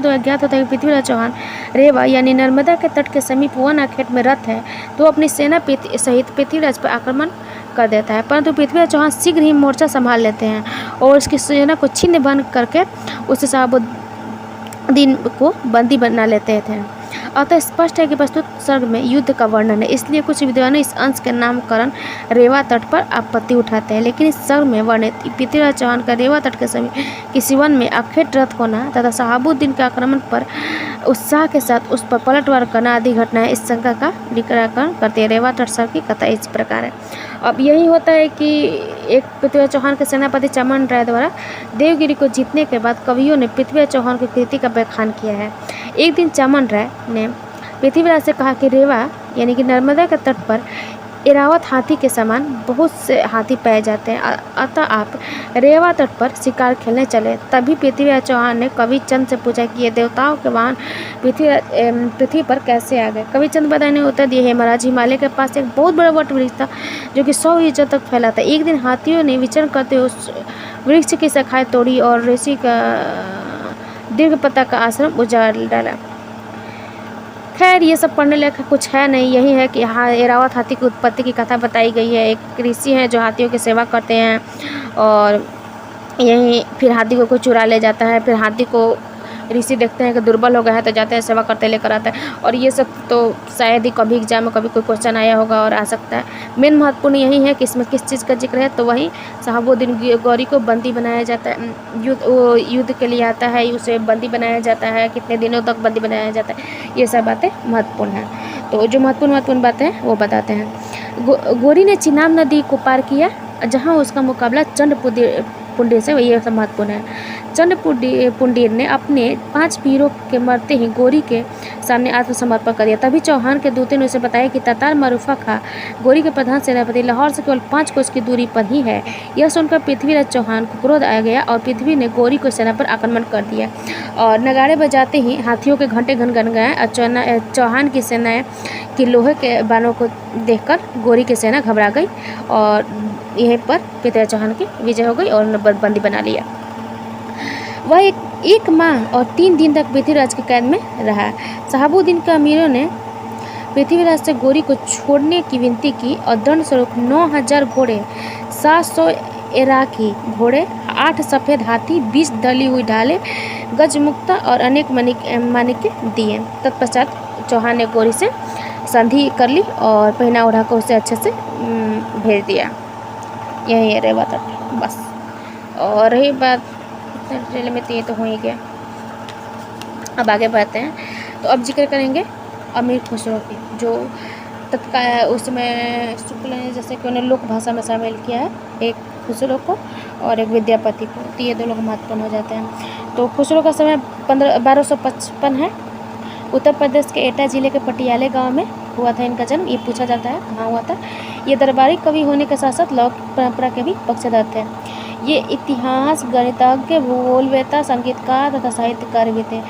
द्वारा ज्ञात होता है कि पृथ्वीराज चौहान रेवा यानी नर्मदा के तट के समीप वन आखेट में रत है, तो अपनी सेना सहित पृथ्वीराज पर आक्रमण कर देता है। परंतु पृथ्वीराज चौहान शीघ्र ही मोर्चा संभाल लेते हैं और उसकी सेना को छिन्न भिन्न करके उसे शहाबुद्दीन को बंदी बना लेते थे। अतः स्पष्ट है कि प्रस्तुत सर्ग में युद्ध का वर्णन है, इसलिए कुछ विद्वान इस अंश के नामकरण रेवा तट पर आपत्ति उठाते हैं। लेकिन इस सर्ग में वर्णित पृथ्वीराज चौहान का रेवा तट के समीप किसी वन में अखेट रथ होना तथा शहाबुद्दीन के आक्रमण पर उत्साह के साथ उस पर पलटवार करना आदि घटनाएं इस शंका का निराकरण करती है। रेवा तट सर्ग की कथा इस प्रकार है। अब यही होता है कि एक पृथ्वीराज चौहान के सेनापति चामन राय द्वारा देवगिरी को जीतने के बाद कवियों ने पृथ्वीराज चौहान की कृति का बखान किया है। एक दिन चामन राय ने पृथ्वीराज से कहा कि रेवा यानी कि नर्मदा के तट पर एरावत हाथी के समान बहुत से हाथी पाए जाते हैं, अतः आप रेवा तट पर शिकार खेलने चले। तभी पृथ्वीराज चौहान ने कवि चंद से पूछा कि ये देवताओं के वाहन पृथ्वी पर कैसे आ गए। कवि चंद बताए ने उत्तर दिए, महाराज हिमालय के पास एक बहुत बड़ा वट वृक्ष था जो कि 100 ईंचों तक फैला था। एक दिन हाथियों ने विचरण करते उस वृक्ष की शाखाएं तोड़ी और ऋषि का दीर्घ पत्ता का आश्रम उजाड़ डाला। खैर ये सब पढ़ने लायक कुछ है नहीं, यही है कि यहाँ एरावत हाथी की उत्पत्ति की कथा बताई गई है। एक ऋषि हैं जो हाथियों की सेवा करते हैं और यही फिर हाथी को कोई चुरा ले जाता है, फिर हाथी को ऋषि देखते हैं कि दुर्बल हो गया है तो जाते हैं सेवा करते लेकर आता है। और ये सब तो शायद ही कभी एग्जाम में कभी कोई क्वेश्चन आया होगा और आ सकता है। मेन महत्वपूर्ण यही है कि इसमें किस चीज़ का जिक्र है, तो वही शहाबुद्दीन गौरी को बंदी बनाया जाता है, युद्ध के लिए आता है, उसे बंदी बनाया जाता है, कितने दिनों तक बंदी बनाया जाता है, ये सब बातें महत्वपूर्ण हैं। तो जो महत्वपूर्ण बातें हैं वो बताते हैं। गौरी ने चिनाब नदी को पार किया जहाँ उसका मुकाबला चंड पुंडीर से, ये सब महत्वपूर्ण है। चंड पुंडीर ने अपने 5 वीरों के मरते ही गौरी के सामने आत्मसमर्पण कर दिया। तभी चौहान के दूतों ने उसे बताया कि तातार मारूफा खां गौरी के प्रधान सेनापति लाहौर से केवल 5 कोस की दूरी पर ही है। यह सुनकर पृथ्वीराज चौहान को क्रोध आ गया और पृथ्वी ने गौरी को सेना पर आक्रमण कर दिया और नगाड़े बजाते ही हाथियों के घंटे घन गए और चौहान की सेना की लोहे के बाणों को देखकर गौरी की सेना घबरा गई और यहीं पर पृथ्वीराज चौहान की विजय हो गई और बंदी बना लिया। वह एक माह और 3 दिन तक पृथ्वीराज की कैद में रहा। शहाबुद्दीन के अमीरों ने पृथ्वीराज से गौरी को छोड़ने की विनती की और दंड स्वरूप 9000 घोड़े, 700 इराकी घोड़े, 8 सफ़ेद हाथी, 20 दली हुई ढालें, गजमुक्ता और अनेक मानिके दिए। तत्पश्चात चौहान ने गोरी से संधि कर ली और पहना ओढ़ा कर उसे अच्छे से भेज दिया। यही है रेवा तट बस। और रही बात ट्रेन में, तो ये तो हो ही गया। अब आगे बढ़ते हैं। तो अब जिक्र करेंगे अमीर खुसरो की, जो तत्काल उसमें शुक्ल ने जैसे कि उन्हें लोक भाषा में शामिल किया है, एक खुसरो को और एक विद्यापति को, तो ये दो लोग महत्वपूर्ण हो जाते हैं। तो खुसरो का समय 1255 है। उत्तर प्रदेश के एटा जिले के पटियाले गांव में हुआ था इनका जन्म। ये पूछा जाता है कहाँ हुआ था। ये दरबारी कवि होने के साथ साथ लौकिक परंपरा के भी पक्षधर थे। ये इतिहास, गणितज्ञ, भूगोलवेत्ता, संगीतकार तथा साहित्यकार भी थे।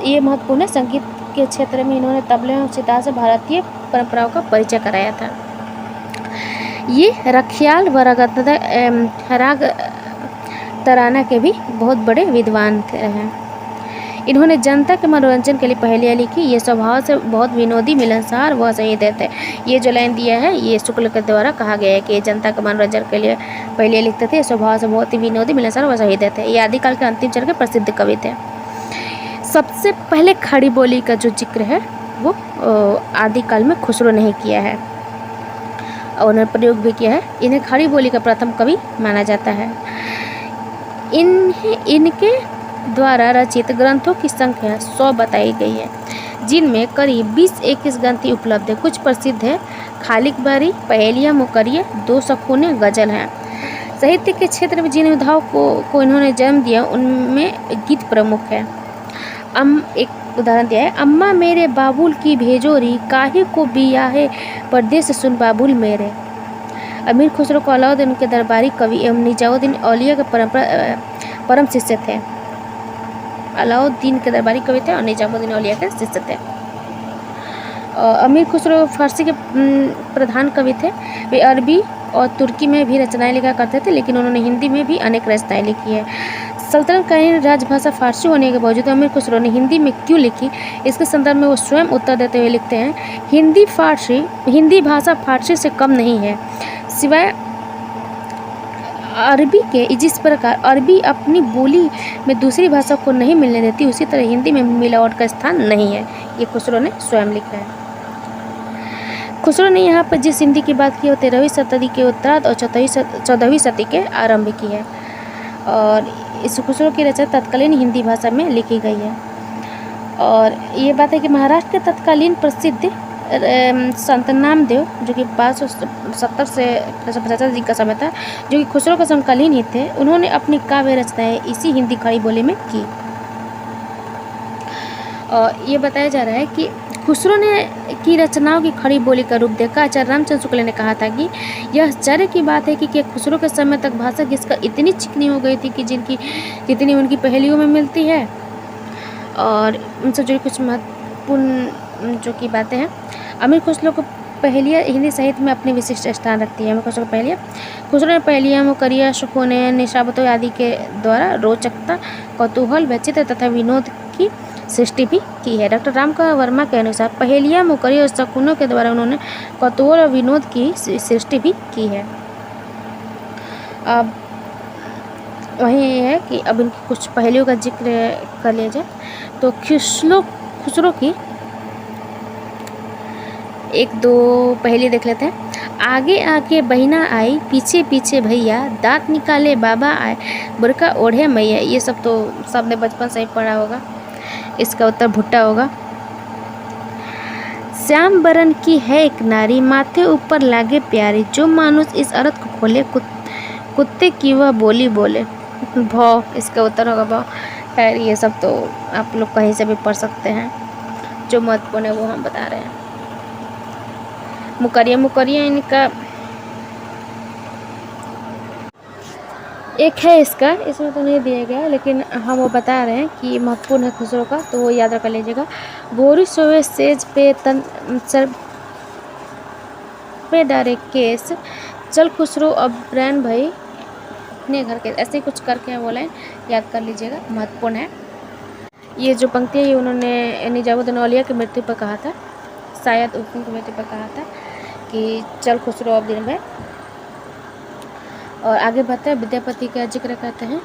ये महत्वपूर्ण है। संगीत के क्षेत्र में इन्होंने तबले और सितार से भारतीय परंपराओं का परिचय कराया था। ये रखियाल व राग तराना के भी बहुत बड़े विद्वान हैं। इन्होंने जनता के मनोरंजन के लिए पहेलियाँ लिखी। ये स्वभाव से बहुत विनोदी, मिलनसार व सहृदय थे। ये जो लाइन दिया है ये शुक्ल के द्वारा कहा गया है कि जनता के मनोरंजन के लिए पहेलियाँ लिखते थे। स्वभाव से बहुत ही विनोदी, मिलनसार व सहृदय थे। ये आदिकाल के अंतिम चरण के प्रसिद्ध कवि थे। सबसे पहले खड़ी बोली का जो जिक्र है वो आदिकाल में खुसरो ने ही किया है और उन्होंने प्रयोग भी किया है। इन्हें खड़ी बोली का प्रथम कवि माना जाता है। इनके द्वारा रचित ग्रंथों की संख्या 100 बताई गई है, जिनमें करीब 20-21 ग्रंथ उपलब्ध है। कुछ प्रसिद्ध है खालिक बारी, पहेलियाँ, मुकरिया, दो सखुने, गजल हैं। साहित्य के क्षेत्र में जिन विधाओं को इन्होंने जन्म दिया उनमें गीत प्रमुख है। एक उदाहरण दिया है, अम्मा मेरे बाबुल की भेजोरी, काहे को बियाहे परदेस सुन बाबुल मेरे। अमीर खुसरो को अलाउद्दीन के दरबारी कवि एवं निजामुद्दीन औलिया के परम शिष्य थे। अलाउद्दीन के दरबारी कवि थे और निजामुद्दीन औलिया के शिष्य थे। अमीर खुसरो फारसी के प्रधान कवि थे। वे अरबी और तुर्की में भी रचनाएं लिखा करते थे, लेकिन उन्होंने हिंदी में भी अनेक रचनाएं लिखी है। सल्तनतकालीन राजभाषा फारसी होने के बावजूद अमीर खुसरो ने हिंदी में क्यों लिखी, इसके संदर्भ में वो स्वयं उत्तर देते हुए लिखते हैं, हिंदी भाषा फारसी से कम नहीं है, सिवाय अरबी के। जिस प्रकार अरबी अपनी बोली में दूसरी भाषा को नहीं मिलने देती, उसी तरह हिंदी में मिलावट का स्थान नहीं है। ये खुसरो ने स्वयं लिखा है। खुसरो ने यहाँ पर जिस हिंदी की बात की वो 13वीं शताब्दी के उत्तरार्ध और 14वीं शताब्दी के आरंभ की है और इस खुसरो की रचना तत्कालीन हिंदी भाषा में लिखी गई है। और ये बात है कि महाराष्ट्र के तत्कालीन प्रसिद्ध संत नामदेव, जो कि 570 से 1550 जी का समय था, जो कि खुसरो के समकालीन ही थे, उन्होंने अपनी काव्य रचनाएं इसी हिंदी खड़ी बोली में की। और ये बताया जा रहा है कि खुसरो ने की रचनाओं की खड़ी बोली का रूप देखा। आचार्य रामचंद्र शुक्ल ने कहा था कि यह आश्चर्य की बात है कि खुसरो के समय तक भाषा किसका इतनी चिकनी हो गई थी कि जितनी उनकी पहेलियों में मिलती है। और उनसे जुड़ी कुछ महत्वपूर्ण जो की बातें हैं। अमीर खुसरो को पहेलियाँ हिंदी साहित्य में अपनी विशिष्ट स्थान रखती है। अमीर खुसरो को पहेलियाँ, खुसरो ने पहेलियाँ, मुकरिया, सुखोने, निशाबतों आदि के द्वारा रोचकता, कौतूहल, वैचित्र तथा विनोद की सृष्टि भी की है। डॉक्टर रामकुमार वर्मा के अनुसार पहेलियाँ, मुकरिया और शकुनों के द्वारा उन्होंने कौतूहल और विनोद की सृष्टि भी की है। अब वहीं ये है कि अब इनकी कुछ पहेलियों का जिक्र कर लिया जाए तो खुसरो की एक दो पहेली देख लेते हैं। आगे आगे बहिना आई, पीछे पीछे भैया, दांत निकाले बाबा आए, बुरका ओढ़े मैया। ये सब तो सबने बचपन से ही पढ़ा होगा। इसका उत्तर भुट्टा होगा। श्याम बरन की है एक नारी, माथे ऊपर लागे प्यारी, जो मानुस इस अर्थ को खोले, कुत्ते की वह बोली बोले। भाव, इसका उत्तर होगा भाव। खैर ये सब तो आप लोग कहीं से भी पढ़ सकते हैं, जो महत्वपूर्ण है वो हम बता रहे हैं। मुकरिया इनका एक है, इसमें तो नहीं दिया गया, लेकिन हम वो बता रहे हैं कि महत्वपूर्ण है खुसरो का, तो वो याद रख लीजिएगा। बोरी सोवे सेज पे तन सर पे डारे केस, चल खुसरो अब रैन भाई अपने घर के, ऐसे कुछ करके वो लाइन याद कर लीजिएगा, महत्वपूर्ण है। ये जो पंक्ति है ये उन्होंने निजामुद्दीन औलिया की मृत्यु पर कहा था, शायद उनकी मृत्यु पर कहा था कि चल खुसरो अब दिन भर। और आगे बढ़ते हैं, विद्यापति का जिक्र करते हैं।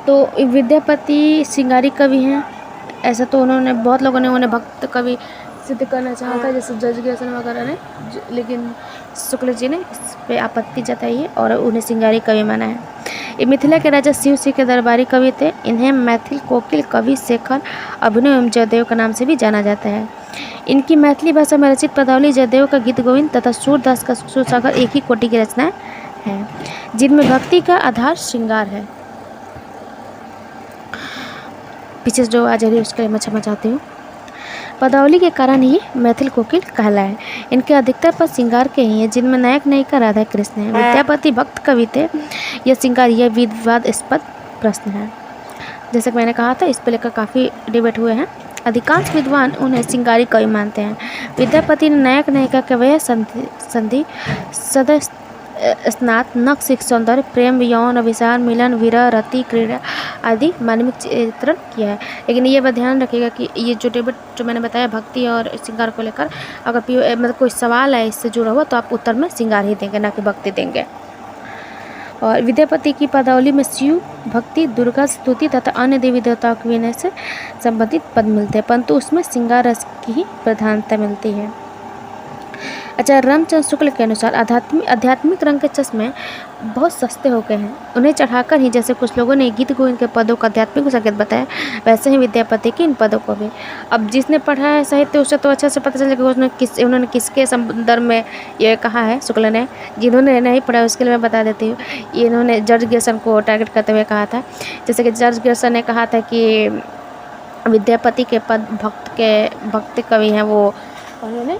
तो तो विद्यापति श्रृंगारी कवि हैं, ऐसा तो उन्होंने बहुत लोगों ने उन्हें भक्त कवि सिद्ध करना चाहा था, जैसे जजगेसन वगैरह ने, लेकिन शुक्ल जी ने इस पे आपत्ति जताई है और उन्हें श्रृंगारी कवि माना है। ये मिथिला के राजा शिव सिंह के दरबारी कवि थे। इन्हें मैथिल कोकिल कवि शेखर अभिनव एवं जयदेव के नाम से भी जाना जाता है। इनकी मैथिली भाषा में रचित पदावली, जयदेव का गीत गोविंद तथा सूरदास का सुसागर एक ही कोटि की रचनाएं हैं, जिनमें भक्ति का आधार श्रृंगार है। पीछे जो आ जा रही है उसके लिए मैं क्षमा चाहती हूँ। पदावली के कारण ही मैथिल कोकिल कहलाए। इनके अधिकतर पद श्रृंगार के ही हैं, जिनमें नायक नायिका राधा कृष्ण है। विद्यापति भक्त कवि थे या श्रृंगार, यह विवादास्पद प्रश्न है। जैसे कि मैंने कहा था, इस पर लेकर काफ़ी डिबेट हुए हैं। अधिकांश विद्वान उन्हें श्रृंगारी कवि मानते हैं। विद्यापति ने नायक नायिका के वह संधि सदस्य स्नात नक्शिक सौंदर्य प्रेम यौन अभिसार मिलन विरह रति क्रीड़ा आदि मानविक चित्रण किया है। लेकिन ये बात ध्यान रखिएगा कि ये जो डिबेट जो मैंने बताया भक्ति और श्रृंगार को लेकर, अगर मतलब कोई सवाल है इससे जुड़ा हुआ तो आप उत्तर में श्रृंगार ही देंगे, ना कि भक्ति देंगे। और विद्यापति की पदावली में शिव भक्ति, दुर्गा स्तुति तथा अन्य देवी देवताओं के विनय से संबंधित पद मिलते हैं, परंतु उसमें श्रृंगार रस की ही प्रधानता मिलती है। आचार्य रामचंद्र शुक्ल के अनुसार आध्यात्मिक रंग के चश्मे बहुत सस्ते हो गए हैं। उन्हें चढ़ाकर ही जैसे कुछ लोगों ने गीत गोविंद के पदों का आध्यात्मिक संकेत बताया, वैसे ही विद्यापति के इन पदों को भी। अब जिसने पढ़ा है साहित्य उसे तो अच्छा से पता चलेगा उन्होंने किसके संदर्भ में ये कहा है शुक्ल ने। जिन्होंने नहीं पढ़ा उसके लिए मैं बता देती हूँ, इन्होंने जजगेसन को टारगेट करते हुए कहा था। जैसे कि जजगेसन ने कहा था कि विद्यापति के पद भक्त कवि हैं, वो उन्होंने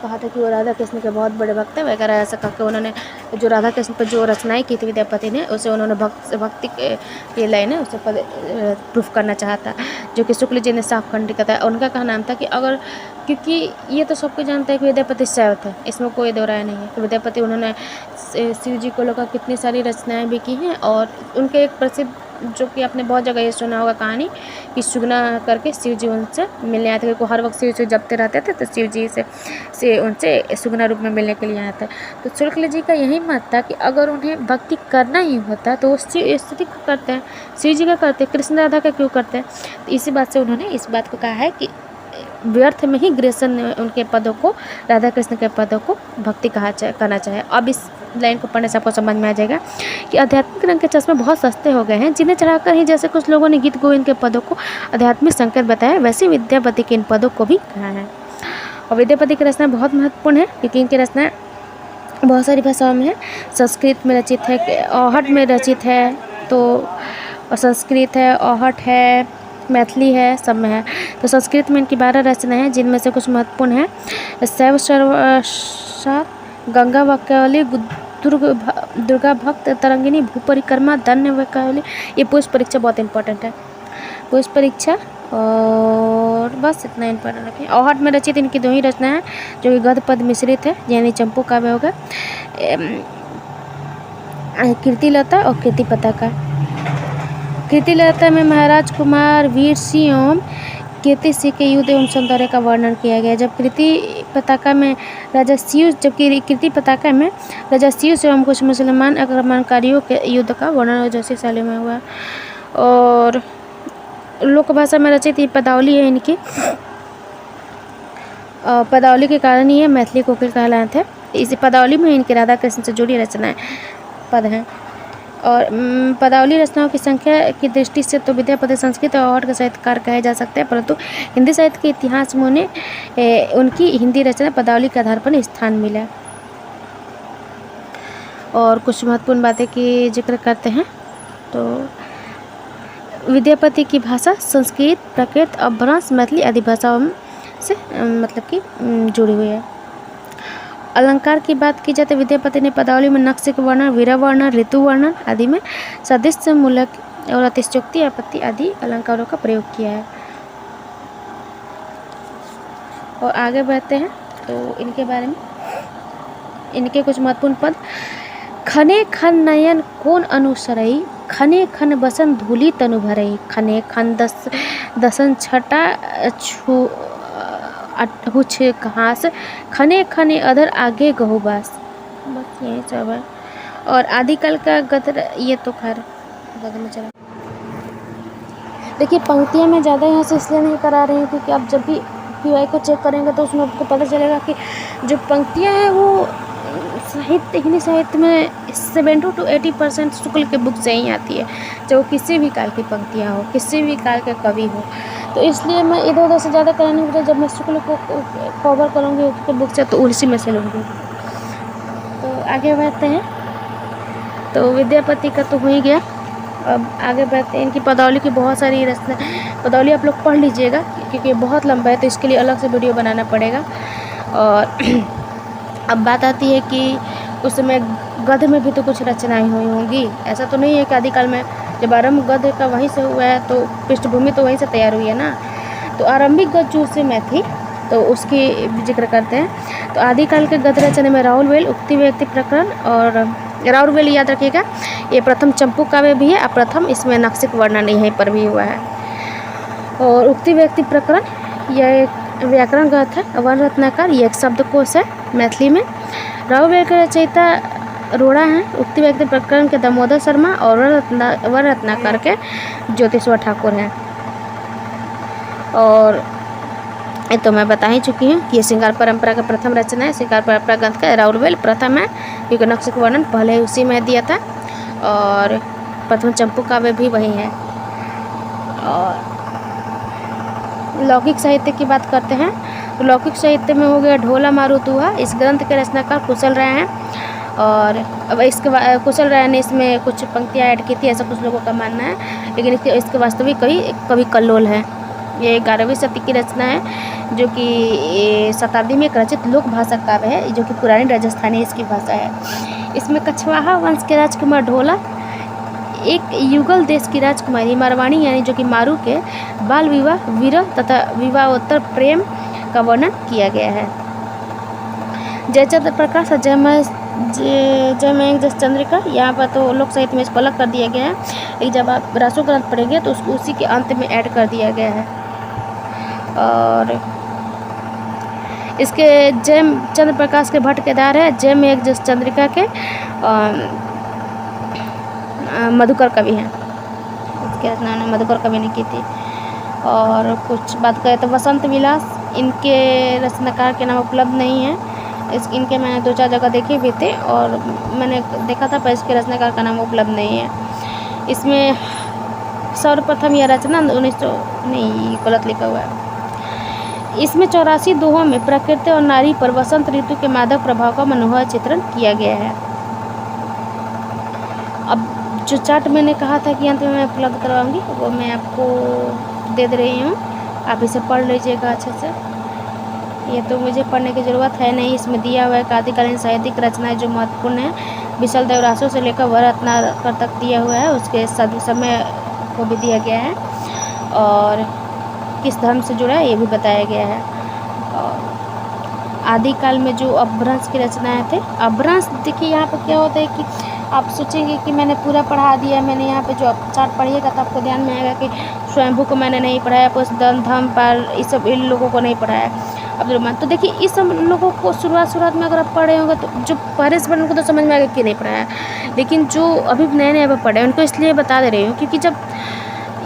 कहा था कि वो राधा कृष्ण के बहुत बड़े भक्त हैं वगैरह, ऐसा करके उन्होंने जो राधा कृष्ण पर जो रचनाएं की थी विद्यापति ने, उसे उन्होंने भक्ति के ये लाइन है उसे प्रूफ करना चाहा था, जो कि शुक्ल जी ने साफ खंडित किया था। उनका कहना था कि अगर, क्योंकि ये तो सबको जानता है कि विद्यापति शैव थे, इसमें कोई दो राय नहीं है कि विद्यापति उन्होंने शिव जी को लेकर कितनी सारी रचनाएँ भी की हैं। और उनके एक प्रसिद्ध, जो कि आपने बहुत जगह ये सुना होगा कहानी, कि सुगना करके शिव जी उनसे मिलने आए थे, क्योंकि हर वक्त शिव जी जपते रहते थे, तो शिव जी से उनसे सुगना रूप में मिलने के लिए आया था। तो शुक्ल जी का यही मत था कि अगर उन्हें भक्ति करना ही होता तो वो स्तुति करते हैं, शिव जी का करते, कृष्ण राधा का क्यों करते हैं। तो इसी बात से उन्होंने इस बात को कहा है कि व्यर्थ में ही ग्रेसन उनके पदों को, राधा कृष्ण के पदों को भक्ति कहना चाहे। अब इस लाइन को पढ़ने से आपको समझ में आ जाएगा कि आध्यात्मिक रंग के चश्मे बहुत सस्ते हो गए हैं, जिन्हें चढ़ाकर ही जैसे कुछ लोगों ने गीत गोविंद के पदों को आध्यात्मिक संकेत बताया, वैसे विद्यापति के इन पदों को भी कहा है। और विद्यापति की रचना बहुत महत्वपूर्ण है, क्योंकि इनकी रचना बहुत सारी भाषाओं में है। संस्कृत में रचित है, आहट में रचित है, तो संस्कृत है, आहट है, मैथिली है, सब में है। तो संस्कृत में इनकी 12 रचनाएं हैं, जिनमें से कुछ महत्वपूर्ण है। शैव सर्वसार, गंगा वाक्यावली, दुर्गा भक्त, तरंगिनी, भूपरिक्रमा, धन्य वाक्यावली। ये पुष्प परीक्षा बहुत इंपॉर्टेंट है, पुष्प परीक्षा। और बस इतना इंपॉर्टेंट रखें। आहट में रचित इनकी 2 ही रचनाएं हैं, जो कि गद्य पद मिश्रित है, यानी चंपू काव्य होगा, कीर्तिलता और कीर्ति पताका। कीर्तिलता में महाराज कुमार वीर सिंह एवं कीर्ति सिंह के युद्ध एवं सौंदर्य का वर्णन किया गया, जबकि कीर्ति पताका में राजा शिव एवं कुछ मुसलमान आक्रमणकारियों के युद्ध का वर्णन जोशी शैली में हुआ। और लोक भाषा में रचित ये पदावली है इनकी, पदावली के कारण ही ये मैथिली कोकिल कहलाए थे। इसी पदावली में इनकी राधा कृष्ण से जुड़ी रचनाएं पद हैं। और पदावली रचनाओं की संख्या की दृष्टि से तो विद्यापति संस्कृत और आहट के साहित्यकार कहे जा सकते हैं, परंतु हिंदी साहित्य के इतिहास में उन्हें उनकी हिंदी रचना पदावली के आधार पर स्थान मिला। और कुछ महत्वपूर्ण बातें की जिक्र करते हैं, तो विद्यापति की भाषा संस्कृत, प्राकृत, अपभ्रंश, मैथिली आदि भाषाओं से मतलब कि जुड़ी हुई है। अलंकार की बात की जाए तो विद्यापति ने पदावली में नक्शिक वर्णन, विरह वर्णन, ऋतु वर्णन आदि में सदृश मूलक और अतिशयोक्ति, आपत्ति आदि अलंकारों का प्रयोग किया है। और आगे बढ़ते हैं तो इनके बारे में, इनके कुछ महत्वपूर्ण पद। खने खन नयन कौन अनुसरई, खने खन बसन धूली तनु भरई, खने खन दसन छटा हुछ घास, खने खने अधर आगे गहुबास। बस यही सब है। और आदिकाल का गद्य, ये तो खैर गद्य में चला। देखिए पंक्तियाँ मैं ज़्यादा यहाँ से इसलिए नहीं करा रही हूँ क्योंकि आप जब भी पीवाई को चेक करेंगे तो उसमें आपको पता चलेगा कि जो पंक्तियाँ हैं वो साहित्य, हिंदी साहित्य में 70 to 80% शुक्ल के बुक से ही आती है, चाहे वो किसी भी काल की पंक्तियाँ हो, किसी भी काल के कवि हो। तो इसलिए मैं इधर उधर से ज़्यादा कराने के बजाय जब मैं शुक्ल को कवर करूँगी उसके बुक से तो उसी में से लूँगी। तो आगे बढ़ते हैं। तो विद्यापति का तो हो ही गया, अब आगे बढ़ते हैं। इनकी पदावली की बहुत सारी रचना, पदावली आप लोग पढ़ लीजिएगा क्योंकि बहुत लंबा है तो इसके लिए अलग से वीडियो बनाना पड़ेगा। और अब बात आती है कि उस समय गद्य में भी तो कुछ रचनाएं हुई होंगी। ऐसा तो नहीं है कि आदिकाल में जब आरंभ गद्य का वहीं से हुआ है तो पृष्ठभूमि तो वहीं से तैयार हुई है ना। तो आरंभिक गद्य जो उस समय थी तो उसकी जिक्र करते हैं। तो आदिकाल के गद्य रचना में राउरवेल, उक्ति व्यक्ति प्रकरण, और राउरवेल याद रखिएगा ये प्रथम चंपू काव्य भी है और प्रथम इसमें नक्सिक वर्णन यहीं पर भी हुआ है। और उक्ति व्यक्ति प्रकरण यह एक व्याकरण ग्रंथ है, वन रत्नाकर ये एक शब्दकोश है मैथिली में। राउरवेल के रचयिता रोड़ा हैं। उक्ति व्यक्ति प्रकरण के दामोदर शर्मा और वन रत्नाकर के ज्योतिषवर ठाकुर हैं। और ये तो मैं बता ही चुकी हूँ कि ये श्रृंगार परंपरा का प्रथम रचना है। श्रृंगार परंपरा ग्रंथ का राउरवेल प्रथम है क्योंकि नक्सिक वर्णन पहले उसी में दिया था। और प्रथम चंपू काव्य भी वही है। और लौकिक साहित्य की बात करते हैं तो लौकिक साहित्य में हो गया ढोला मारुतुआ। इस ग्रंथ के रचनाकार कुशल राय हैं। और अब इसके कुशल राय ने इसमें कुछ पंक्तियाँ ऐड की थी ऐसा कुछ लोगों का मानना है, लेकिन इसके वास्तविक कवि कल्लोल है। ये 11वीं शती की रचना है जो कि शताब्दी में एक रचित लोक भाषा काव्य है जो कि पुरानी राजस्थानी इसकी भाषा है। इसमें कछवाहा वंश के राजकुमार ढोला एक युगल देश की राजकुमारी मारवाणी यानी जो कि मारू के बाल विवाह, विरह तथा विवाहोत्तर प्रेम का वर्णन किया गया है। जयचंद्र प्रकाश और जयमय जस चंद्रिका, यहाँ पर तो लोक साहित्य में इसको अलग कर दिया गया है, लेकिन जब आप रासो ग्रंथ पढ़ेंगे तो उसको उसी के अंत में ऐड कर दिया गया है। और इसके जयचंद्र प्रकाश के भट्ट केदार है। जयमय जस चंद्रिका के मधुकर कवि हैं। इसके रचना ने मधुकर कवि ने की थी। और कुछ बात करें तो वसंत विलास, इनके रचनाकार के नाम उपलब्ध नहीं है। इनके मैंने 2-4 जगह देखे भी थे और मैंने देखा था पर इसके रचनाकार का नाम उपलब्ध नहीं है। इसमें सर्वप्रथम यह रचना 1900 नहीं गलत लिखा हुआ है। इसमें 84 दोहों में प्रकृति और नारी पर वसंत ऋतु के मादक प्रभाव का मनोहर चित्रण किया गया है। अब जो चार्ट मैंने कहा था कि अंत में मैं उपलब्ध करवाऊंगी वो मैं आपको दे रही हूँ, आप इसे पढ़ लीजिएगा अच्छे से। ये तो मुझे पढ़ने की ज़रूरत है नहीं, इसमें दिया हुआ है आदिकालीन साहित्यिक रचनाएं जो महत्वपूर्ण है। विशाल देवरासों से लेकर वन रत्नाकर तक दिया हुआ है, उसके समय को भी दिया गया है और किस धर्म से जुड़ा है ये भी बताया गया है। और आदिकाल में जो अपभ्रंश की रचनाएं थे, अपभ्रंश देखिए यहाँ पर क्या होता है कि आप सोचेंगे कि मैंने पूरा पढ़ा दिया, मैंने यहाँ पे जो आप चार्ट पढ़िएगा तो आपको ध्यान में आएगा कि स्वयंभू को मैंने नहीं पढ़ाया, पुष्पदंत, धम्मपाल, इस सब इन लोगों को नहीं पढ़ाया। अब तो देखिए इस सब लोगों को शुरुआत में अगर आप पढ़े होंगे तो जो पहले से पढ़े उनको तो समझ में आएगा कि नहीं पढ़ाया, लेकिन जो अभी नए पढ़े उनको इसलिए बता दे रही हूँ क्योंकि जब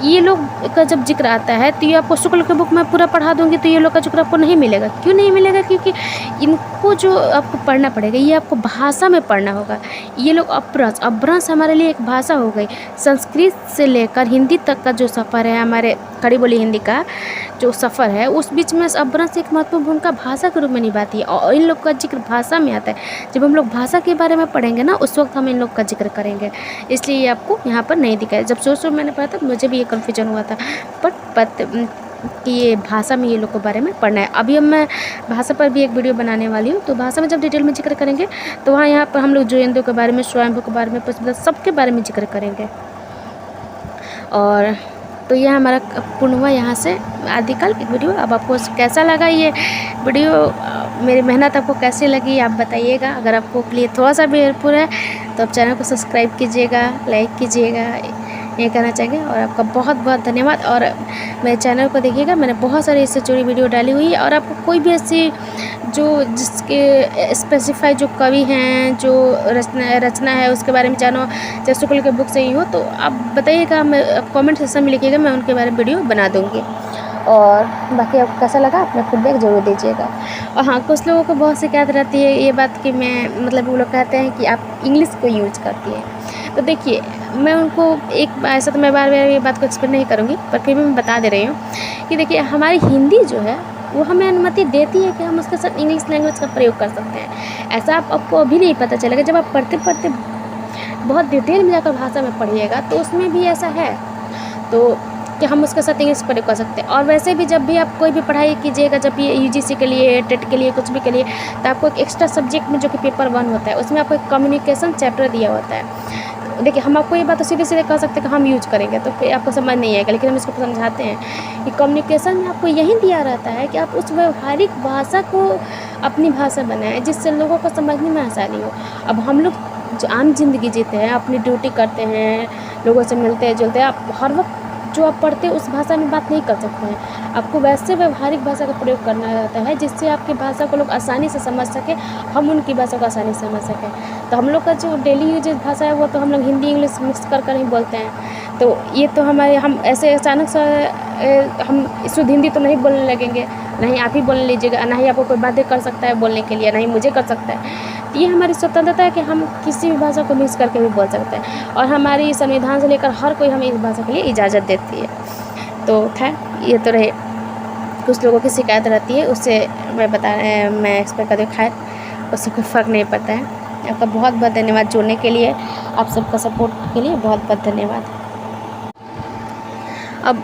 ये लोग का जब जिक्र आता है तो ये आपको शुक्ल के बुक में पूरा पढ़ा दूंगी तो ये लोग का जिक्र आपको नहीं मिलेगा। क्यों नहीं मिलेगा? क्योंकि इनको जो आपको पढ़ना पड़ेगा ये आपको भाषा में पढ़ना होगा। ये लोग अपभ्रंश हमारे लिए एक भाषा हो गई। संस्कृत से लेकर हिंदी तक का जो सफ़र है, हमारे खड़ी बोली हिंदी का जो सफ़र है, उस बीच में अपभ्रंश एक महत्वपूर्ण भूमिका भाषा के रूप में निभाती है और इन लोग का जिक्र भाषा में आता है। जब हम लोग भाषा के बारे में पढ़ेंगे ना उस वक्त हम इन लोग का जिक्र करेंगे, इसलिए ये आपको यहाँ पर नहीं दिखाया। जब शुरू मैंने पढ़ा था मुझे भी ये कन्फ्यूजन हुआ था बट कि ये भाषा में ये लोग के बारे में पढ़ना है। अभी अब मैं भाषा पर भी एक वीडियो बनाने वाली हूँ, तो भाषा में जब डिटेल में जिक्र करेंगे तो वहाँ यहाँ पर हम लोग जयंतियों के बारे में, स्वयंभू के बारे में, सबके बारे में जिक्र करेंगे। और तो यह हमारा पूर्ण हुआ यहाँ से आदिकाल की वीडियो। अब आपको कैसा लगा ये वीडियो, मेरी मेहनत आपको कैसी लगी आप बताइएगा। अगर आपको लिए थोड़ा सा भी हेल्पफुल है तो आप चैनल को सब्सक्राइब कीजिएगा, लाइक कीजिएगा, ये कहना चाहेंगे। और आपका बहुत बहुत धन्यवाद। और मेरे चैनल को देखिएगा, मैंने बहुत सारी इससे जुड़ी वीडियो डाली हुई है। और आपको कोई भी ऐसी जो जिसके स्पेसिफाई जो कवि हैं, जो रचना है, उसके बारे में जानो, चाहे शुक्ल के बुक से ही हो, तो आप बताइएगा, मैं कमेंट सेक्शन में लिखिएगा, मैं उनके बारे में वीडियो बना दूँगी। और बाकी आपको कैसा लगा अपना फीडबैक ज़रूर दीजिएगा। और हाँ, कुछ लोगों को बहुत शिकायत रहती है ये बात कि मैं मतलब वो लोग कहते हैं कि आप इंग्लिश को यूज करती हैं। तो देखिए, मैं उनको एक ऐसा तो मैं बार बार ये बात को एक्सप्लेन नहीं करूँगी, पर फिर भी मैं बता दे रही हूँ कि देखिए, हमारी हिंदी जो है वो हमें अनुमति देती है कि हम उसके साथ इंग्लिश लैंग्वेज का प्रयोग कर सकते हैं। ऐसा आपको अभी नहीं पता चलेगा, जब आप पढ़ते पढ़ते बहुत डिटेल में जाकर भाषा में पढ़िएगा तो उसमें भी ऐसा है, तो कि हम उसके साथ इंग्लिश प्रयोग कर सकते हैं। और वैसे भी जब भी आप कोई भी पढ़ाई कीजिएगा, जब भी यूजीसी के लिए, टेट के लिए, कुछ भी के लिए, तो आपको एक एक्स्ट्रा सब्जेक्ट में जो कि पेपर 1 होता है, उसमें आपको एक कम्युनिकेशन चैप्टर दिया होता है। देखिए, हम आपको ये बात तो सीधे-सीधे कह सकते हैं कि हम यूज़ करेंगे तो फिर आपको समझ नहीं आएगा, लेकिन हम इसको समझाते हैं कि कम्युनिकेशन में आपको यही दिया रहता है कि आप उस व्यावहारिक भाषा को अपनी भाषा बनाएँ, जिससे लोगों को समझने में आसानी हो। अब हम लोग जो आम ज़िंदगी जीते हैं, अपनी ड्यूटी करते हैं, लोगों से मिलते-जुलते हैं, आप हर वक्त जो आप पढ़ते हैं उस भाषा में बात नहीं कर सकते हैं। आपको वैसे व्यावहारिक भाषा का प्रयोग करना रहता है जिससे आपकी भाषा को लोग आसानी से समझ सकें, हम उनकी भाषा को आसानी से समझ सकें। तो हम लोग का जो डेली यूजेज भाषा है वो तो हम लोग हिंदी इंग्लिश मिक्स कर ही बोलते हैं। तो ये तो हम ऐसे अचानक से हम शुद्ध हिंदी तो नहीं बोलने लगेंगे, ना ही आप ही बोल लीजिएगा, ना ही आपको कोई बातें कर सकता है बोलने के लिए, ना ही मुझे कर सकता है। ये हमारी स्वतंत्रता है कि हम किसी भी भाषा को मिक्स करके भी बोल सकते हैं, और हमारी संविधान से लेकर हर कोई हमें इस भाषा के लिए इजाज़त देती है। तो खैर, ये तो रहे, कुछ लोगों की शिकायत रहती है, उससे मैं एक्सपेक्ट करती हूँ, खैर उससे कोई फ़र्क नहीं पड़ता है। आपका बहुत बहुत धन्यवाद जुड़ने के लिए, आप सबका सपोर्ट के लिए बहुत बहुत धन्यवाद। अब